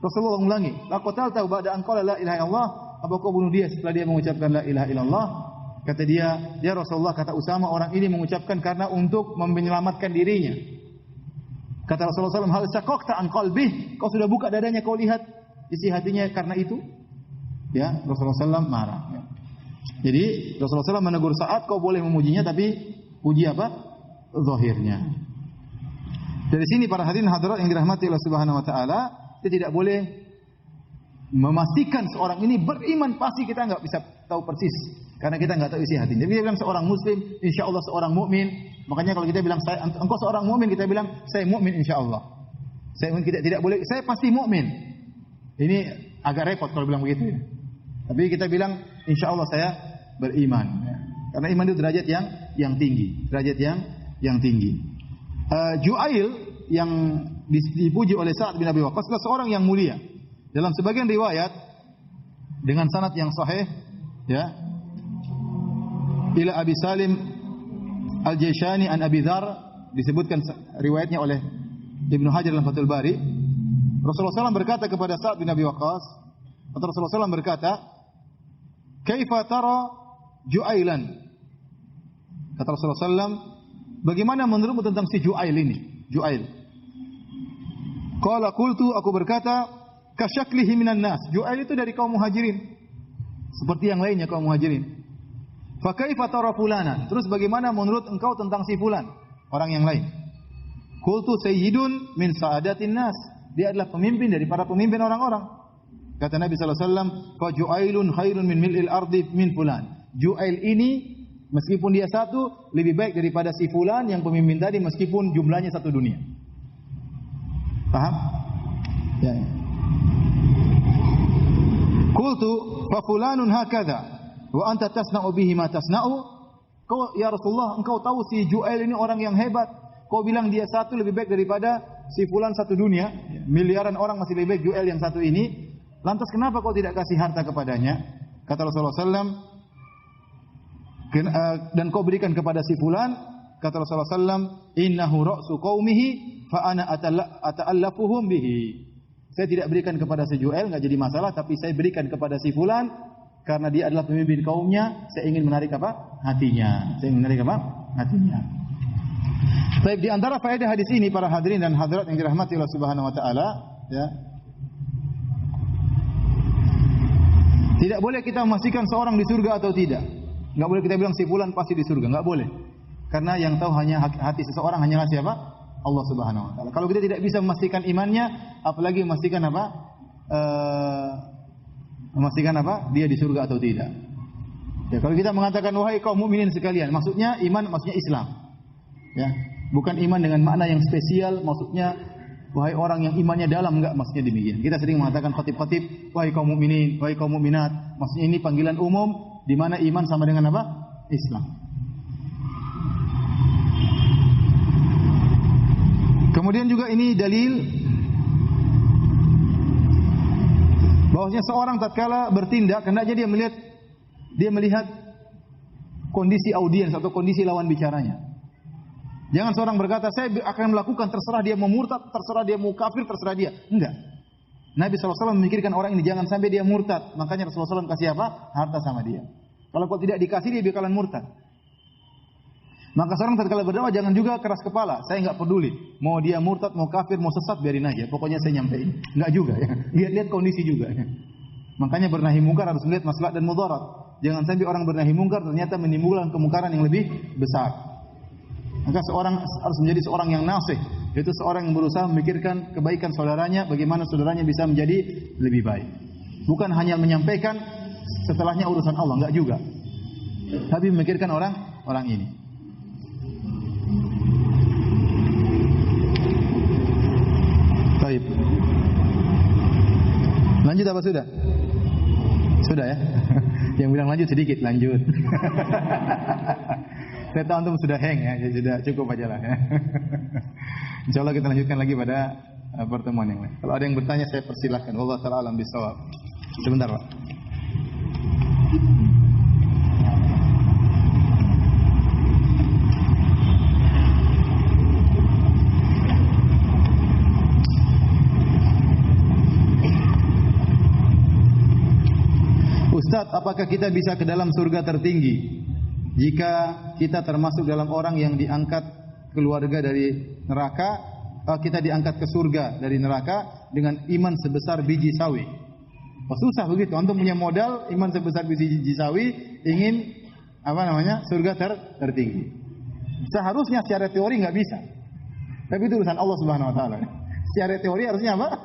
Rasulullah ulangi, "Aqataltahu ba'da an qala la ilaha illallah?" Apakah kau bunuh dia setelah dia mengucapkan la ilaha illallah? Kata dia, "Ya Rasulullah," kata Usamah, "orang ini mengucapkan karena untuk menyelamatkan dirinya." Kata Rasulullah SAW, "Hal syaqaqta an qalbih?" Kau sudah buka dadanya, kau lihat isi hatinya karena itu? Ya, Rasulullah SAW marah. Ya. Jadi Rasulullah SAW menegur Sa'ad, kau boleh memujinya tapi puji apa? Zahirnya. Dari sini para hadirin hadirat yang dirahmati Allah Subhanahu wa taala, kita tidak boleh memastikan seorang ini beriman pasti, kita enggak bisa tahu persis karena kita enggak tahu isi hatinya. Jadi dia bilang seorang muslim, insyaallah seorang mukmin. Makanya kalau kita bilang engkau seorang mukmin, kita bilang saya mukmin insyaallah. Saya tidak boleh saya pasti mukmin. Ini agak repot kalau bilang begitu ya. Tapi kita bilang insyaallah saya beriman ya. Karena iman itu derajat yang tinggi, derajat yang tinggi. Ju'ail yang dipuji oleh Sa'ad bin Abi Waqqas adalah seorang yang mulia. Dalam sebagian riwayat dengan sanad yang sahih ya, ila Abi Salim Al-Jaishani an Abi Dzar, disebutkan riwayatnya oleh Ibnu Hajar dalam Fathul Bari. Rasulullah SAW berkata kepada Sa'ad bin Abi Waqqas, atau Rasulullah SAW berkata, "Kaifa tara Ju'ailan?" Kata Rasulullah SAW, bagaimana menurutmu tentang si Ju'ail ini? Ju'ail. Qala qultu, aku berkata, kasyaklihi minan nas. Ju'ail itu dari kaum Muhajirin, seperti yang lainnya kaum Muhajirin. Fa kaifa tara fulanan? Terus bagaimana menurut engkau tentang si fulan, orang yang lain? Qultu sayyidun min sa'adatin nas. Dia adalah pemimpin dari para pemimpin orang-orang. Kata Nabi sallallahu alaihi wasallam, fa Ju'ailun khairun min mil'il ardi min fulan. Ju'ail ini meskipun dia satu lebih baik daripada si fulan yang pemimpin tadi meskipun jumlahnya satu dunia. Paham? Ya. Qultu fa fulanun hakadha wa anta tasna'u bihi ma tasna'u. Kau ya Rasulullah, engkau tahu si Ju'ail ini orang yang hebat. Kau bilang dia satu lebih baik daripada si fulan satu dunia. Miliaran orang masih lebih baik Ju'ail yang satu ini. Lantas kenapa kau tidak kasih harta kepadanya? Kata Rasulullah SAW, dan kau berikan kepada si fulan. Kata Rasulullah SAW, innahu ra'su qaumihi fa ana ata'allafuhum bihi. Saya tidak berikan kepada si Ju'ail, enggak jadi masalah, tapi saya berikan kepada si fulan karena dia adalah pemimpin kaumnya, saya ingin menarik apa? Hatinya. Saya ingin menarik apa? Hatinya. Baik, di antara faedah hadis ini para hadirin dan hadirat yang dirahmati Allah Subhanahu wa taala, ya. Tidak boleh kita memastikan seorang di surga atau tidak. Enggak boleh kita bilang si fulan pasti di surga, enggak boleh. Karena yang tahu hanya hati seseorang hanyalah siapa? Allah Subhanahu wa taala. Kalau kita tidak bisa memastikan imannya, apalagi memastikan apa? Memastikan apa? Dia di surga atau tidak. Ya, kalau kita mengatakan wahai kaum mukminin sekalian, maksudnya iman, maksudnya Islam. Ya, bukan iman dengan makna yang spesial, maksudnya wahai orang yang imannya dalam, enggak, maksudnya demikian. Kita sering mengatakan khatib-khatib, wahai kaum mukminin, wahai kaum mukminat. Maksudnya ini panggilan umum di mana iman sama dengan apa? Islam. Kemudian juga ini dalil bahwasanya seorang tatkala bertindak hendaknya dia melihat kondisi audiens atau kondisi lawan bicaranya. Jangan seorang berkata, saya akan melakukan, terserah dia mau murtad, terserah dia mau kafir, terserah dia. Enggak. Nabi SAW memikirkan orang ini, jangan sampai dia murtad. Makanya Rasulullah SAW kasih apa? Harta sama dia. Kalau tidak dikasih, dia bakalan murtad. Maka seorang tatkala berdakwah jangan juga keras kepala. Saya enggak peduli. Mau dia murtad, mau kafir, mau sesat, biarin aja. Pokoknya saya nyampein. Enggak juga. Ya. Lihat kondisi juga. Ya. Makanya bernahi mungkar harus melihat maslahat dan mudarat. Jangan sampai orang bernahi mungkar ternyata menimbulkan kemungkaran yang lebih besar. Maka seorang harus menjadi seorang yang nasih, yaitu seorang yang berusaha memikirkan kebaikan saudaranya, bagaimana saudaranya bisa menjadi lebih baik. Bukan hanya menyampaikan setelahnya urusan Allah, enggak juga. Tapi memikirkan orang ini. Baik. Lanjut apa sudah? Sudah ya? Yang bilang lanjut sedikit, lanjut. Saya tahu antum sudah hang ya, jadi sudah cukup aja lah ya. Insyaallah kita lanjutkan lagi pada pertemuan yang lain. Kalau ada yang bertanya saya persilahkan. Wallahu taala alam bisawab. Sebentar, Pak. Ustaz, apakah kita bisa ke dalam surga tertinggi jika kita termasuk dalam orang yang diangkat keluarga dari neraka, kita diangkat ke surga dari neraka dengan iman sebesar biji sawi? Oh, susah begitu. Antum punya modal iman sebesar biji sawi, ingin surga tertinggi. Seharusnya secara teori enggak bisa. Tapi itu urusan Allah Subhanahu wa taala. Secara teori harusnya apa?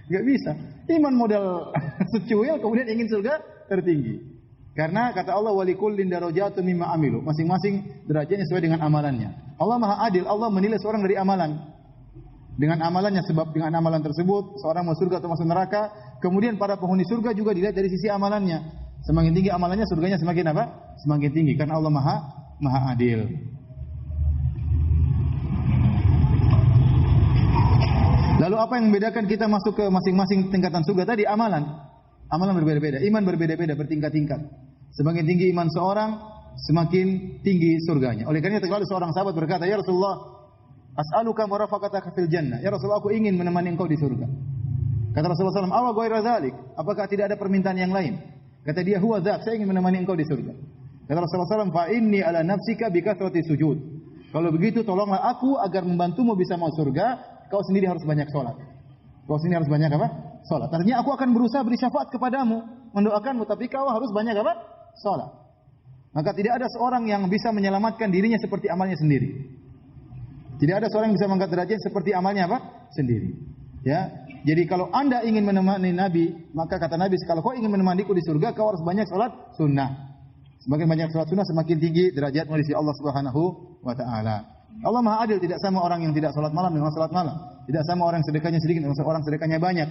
Enggak bisa. Iman modal secuil kemudian ingin surga tertinggi. Karena kata Allah walikullin darajatun mimma amilu, masing-masing derajatnya sesuai dengan amalannya. Allah Maha Adil, Allah menilai seorang dari amalan. Dengan amalannya, sebab dengan amalan tersebut seorang masuk surga atau masuk neraka. Kemudian para penghuni surga juga dilihat dari sisi amalannya. Semakin tinggi amalannya, surganya semakin apa? Semakin tinggi karena Allah Maha Adil. Lalu apa yang membedakan kita masuk ke masing-masing tingkatan surga tadi? Amalan. Amalan berbeda-beda, iman berbeda-beda, bertingkat-tingkat. Semakin tinggi iman seorang, semakin tinggi surganya. Oleh karena itu seorang sahabat berkata, "Ya Rasulullah, as'aluka marafaqataka fil jannah." Ya Rasulullah, aku ingin menemani engkau di surga. Kata Rasulullah SAW, "Awa ghaira dzalik?" Apakah tidak ada permintaan yang lain? Kata dia, "Huwa dzak, saya ingin menemani engkau di surga." Kata Rasulullah SAW, "Fa inni ala nafsika bi kathrati sujud." Kalau begitu tolonglah aku agar membantumu bisa masuk surga, kau sendiri harus banyak salat. Kau sendiri harus banyak apa? Salat. Artinya aku akan berusaha beri syafaat kepadamu, mendoakanmu, tapi kau harus banyak apa? Salat. Maka tidak ada seorang yang bisa menyelamatkan dirinya seperti amalnya sendiri. Tidak ada seorang yang bisa mengangkat derajat seperti amalnya apa? Sendiri. Ya. Jadi kalau Anda ingin menemani Nabi, maka kata Nabi, kalau kau ingin menemaniku di surga, kau harus banyak salat sunnah. Semakin banyak salat sunnah, semakin tinggi derajatmu di sisi Allah Subhanahu wa taala. Allah Maha Adil, tidak sama orang yang tidak salat malam dengan salat malam. Tidak sama orang sedekahnya sedikit dengan orang sedekahnya banyak.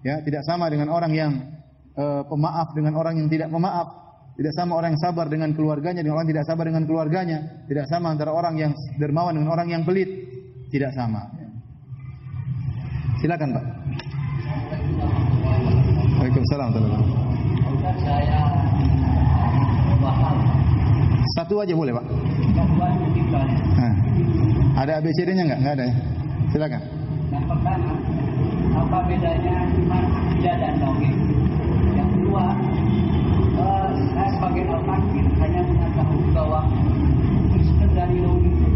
Ya, tidak sama dengan orang yang pemaaf dengan orang yang tidak memaaf. Tidak sama orang yang sabar dengan keluarganya dengan orang yang tidak sabar dengan keluarganya. Tidak sama antara orang yang dermawan dengan orang yang pelit. Tidak sama. Silakan, Pak. Waalaikumsalam warahmatullahi wabarakatuh. Satu aja boleh, Pak. Ada ABCD-nya enggak? Enggak ada ya. Silakan. Yang pertama, apa bedanya iman dan tauhid? Yang kedua, sebagian al-Fakir hanya mengetahui bahwa Kristen dari Yahudi itu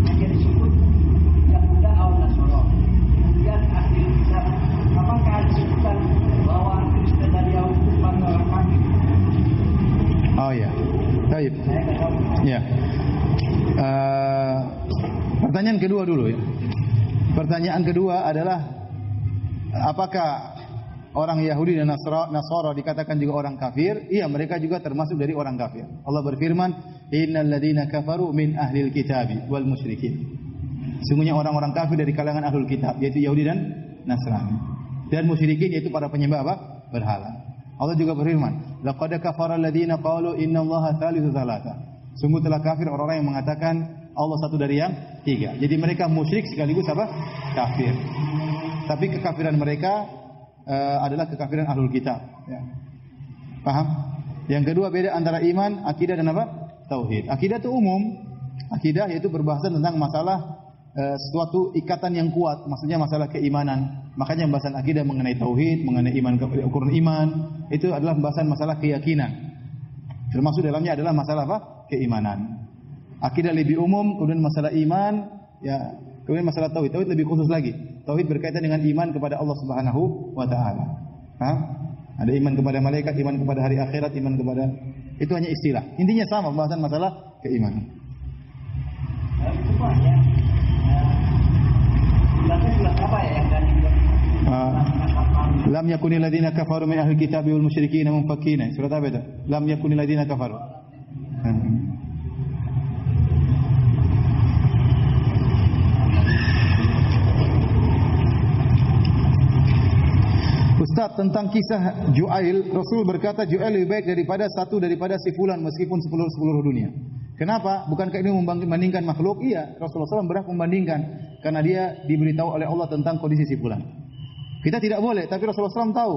hanya disebut Yahuda al-Nasara. Kemudian ahli kitab, apakah disebutkan bahwa Kristen dari Yahudi itu sebagai orang Fakir? Oh ya, baik. Ya. Pertanyaan kedua dulu ya. Pertanyaan kedua adalah apakah orang Yahudi dan Nasara dikatakan juga orang kafir? Iya, mereka juga termasuk dari orang kafir. Allah berfirman, "Innal ladzina kafaru min ahlil kitabi wal musyrikin." Sungguhnya orang-orang kafir dari kalangan ahlul kitab, yaitu Yahudi dan Nasrani. Dan musyrikin yaitu para penyembah apa? Berhala. Allah juga berfirman, "Laqad kafara alladzina qalu innallaha thalithu tsalatsa." Sungguh telah kafir orang-orang yang mengatakan Allah satu dari yang tiga. Jadi mereka musyrik sekaligus apa? Kafir. Tapi kekafiran mereka adalah kekafiran ahlul kitab. Ya. Paham? Yang kedua beda antara iman, akidah dan apa? Tauhid. Akidah itu umum. Akidah yaitu berbahasan tentang masalah suatu ikatan yang kuat, maksudnya masalah keimanan. Makanya pembahasan akidah mengenai tauhid, mengenai iman, ukuran iman, itu adalah pembahasan masalah keyakinan. Termasuk dalamnya adalah masalah apa? Keimanan. Akidah lebih umum, kemudian masalah iman, ya, kemudian masalah tauhid. Tauhid lebih khusus lagi. Tauhid berkaitan dengan iman kepada Allah Subhanahu wa taala. Ada iman kepada malaikat, iman kepada hari akhirat, iman kepada, itu hanya istilah. Intinya sama, pembahasan masalah keimanan. Itu Pak ya. Surat apa ya yang dari Lam yakunil ladzina kafaru min ahli kitab wal musyrikin munfakkina. Surat apa itu? Lam yakunil ladzina kafaru. Ustaz, tentang kisah Ju'ail, Rasul berkata Ju'ail lebih baik daripada si fulan meskipun seluruh dunia. Kenapa? Bukankah ini membandingkan makhluk? Iya, Rasulullah SAW berhak membandingkan karena dia diberitahu oleh Allah tentang kondisi si fulan. Kita tidak boleh, tapi Rasulullah SAW tahu.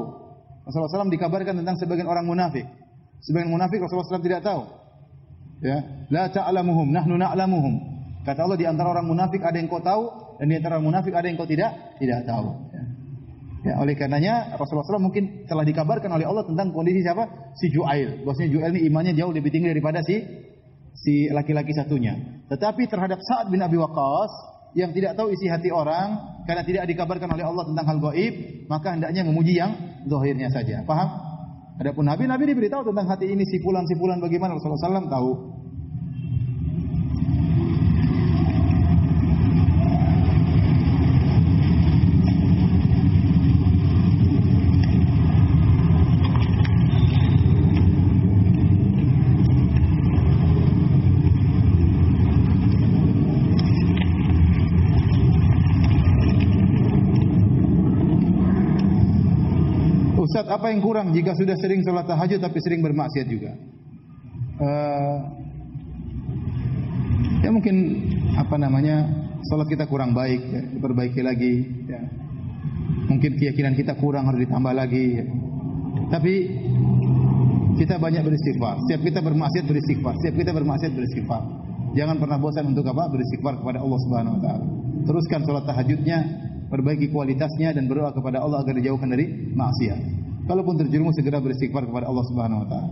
Rasulullah SAW dikabarkan tentang sebagian orang munafik. Sebagian munafik Rasulullah SAW tidak tahu. Ya, la ta'lamuhum, nahnu na'lamuhum. Kata Allah, di antara orang munafik ada yang kau tahu dan di antara orang munafik ada yang kau tidak tahu. Ya, oleh karenanya Rasulullah SAW mungkin telah dikabarkan oleh Allah tentang kondisi siapa? Si Ju'ail. Bahwasanya Ju'ail ini imannya jauh lebih tinggi daripada si laki-laki satunya. Tetapi terhadap Sa'ad bin Abi Waqqas yang tidak tahu isi hati orang karena tidak dikabarkan oleh Allah tentang hal gaib, maka hendaknya memuji yang zahirnya saja. Paham? Adapun Nabi diberitahu tentang hati ini si fulan bagaimana, Rasulullah SAW tahu. Ustaz, apa yang kurang jika sudah sering salat tahajud tapi sering bermaksiat juga? Ya mungkin salat kita kurang baik, ya, diperbaiki lagi. Ya. Mungkin keyakinan kita kurang, harus ditambah lagi. Ya. Tapi kita banyak beristighfar. Setiap kita bermaksiat beristighfar. Jangan pernah bosan untuk beristighfar kepada Allah Subhanahu Wa Taala. Teruskan salat tahajudnya, perbaiki kualitasnya dan berdoa kepada Allah agar dijauhkan dari maksiat. Kalaupun terjerumus segera beristighfar kepada Allah Subhanahu wa taala.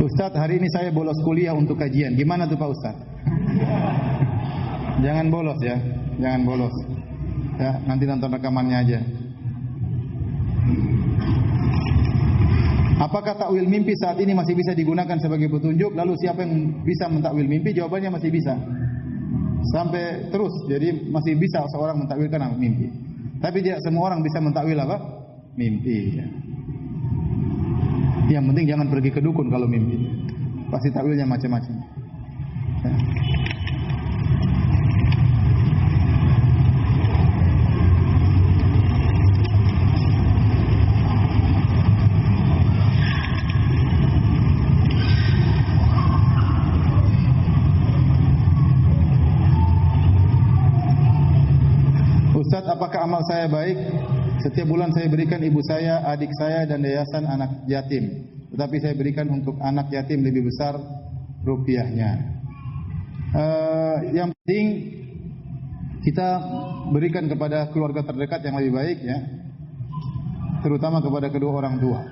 Ustaz, hari ini saya bolos kuliah untuk kajian. Gimana tuh Pak Ustaz? Jangan bolos ya, jangan bolos. Ya, nanti nonton rekamannya aja. Apakah takwil mimpi saat ini masih bisa digunakan sebagai petunjuk? Lalu siapa yang bisa mentakwil mimpi? Jawabannya masih bisa. Sampai terus. Jadi masih bisa seorang mentakwilkan mimpi. Tapi tidak semua orang bisa mentakwil mimpi. Ya. Yang penting jangan pergi ke dukun kalau mimpi. Pasti takwilnya macam-macam. Ya. Ustaz, apakah amal saya baik Setiap bulan saya berikan ibu saya, adik saya dan yayasan anak yatim. Tetapi saya berikan untuk anak yatim lebih besar rupiahnya. Yang penting kita berikan kepada keluarga terdekat yang lebih baik ya. Terutama kepada kedua orang tua.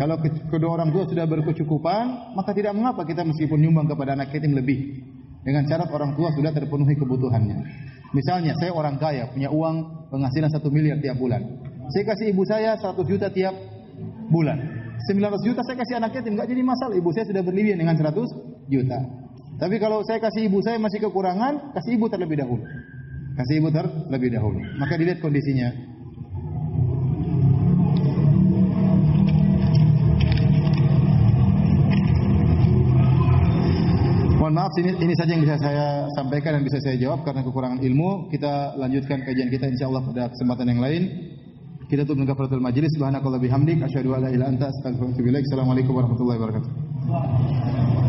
Kalau kedua orang tua sudah berkecukupan, maka tidak mengapa kita meskipun nyumbang kepada anak yatim lebih. Dengan syarat orang tua sudah terpenuhi kebutuhannya. Misalnya saya orang kaya, punya uang penghasilan 1 miliar tiap bulan. Saya kasih ibu saya 100 juta tiap bulan. 900 juta saya kasih anak yatim, enggak jadi masalah. Ibu saya sudah berlebihan dengan 100 juta. Tapi kalau saya kasih ibu saya masih kekurangan, kasih ibu terlebih dahulu. Kasih ibu terlebih dahulu. Maka dilihat kondisinya. Mohon maaf, ini saja yang bisa saya sampaikan dan bisa saya jawab karena kekurangan ilmu. Kita lanjutkan kajian kita insyaallah pada kesempatan yang lain. Kita tutup dengan kafaratul majelis. Subhanakallah bihamdik asyhadu an la ilaha illa anta astaghfiruka wa atubu ilaik. Assalamualaikum warahmatullahi wabarakatuh.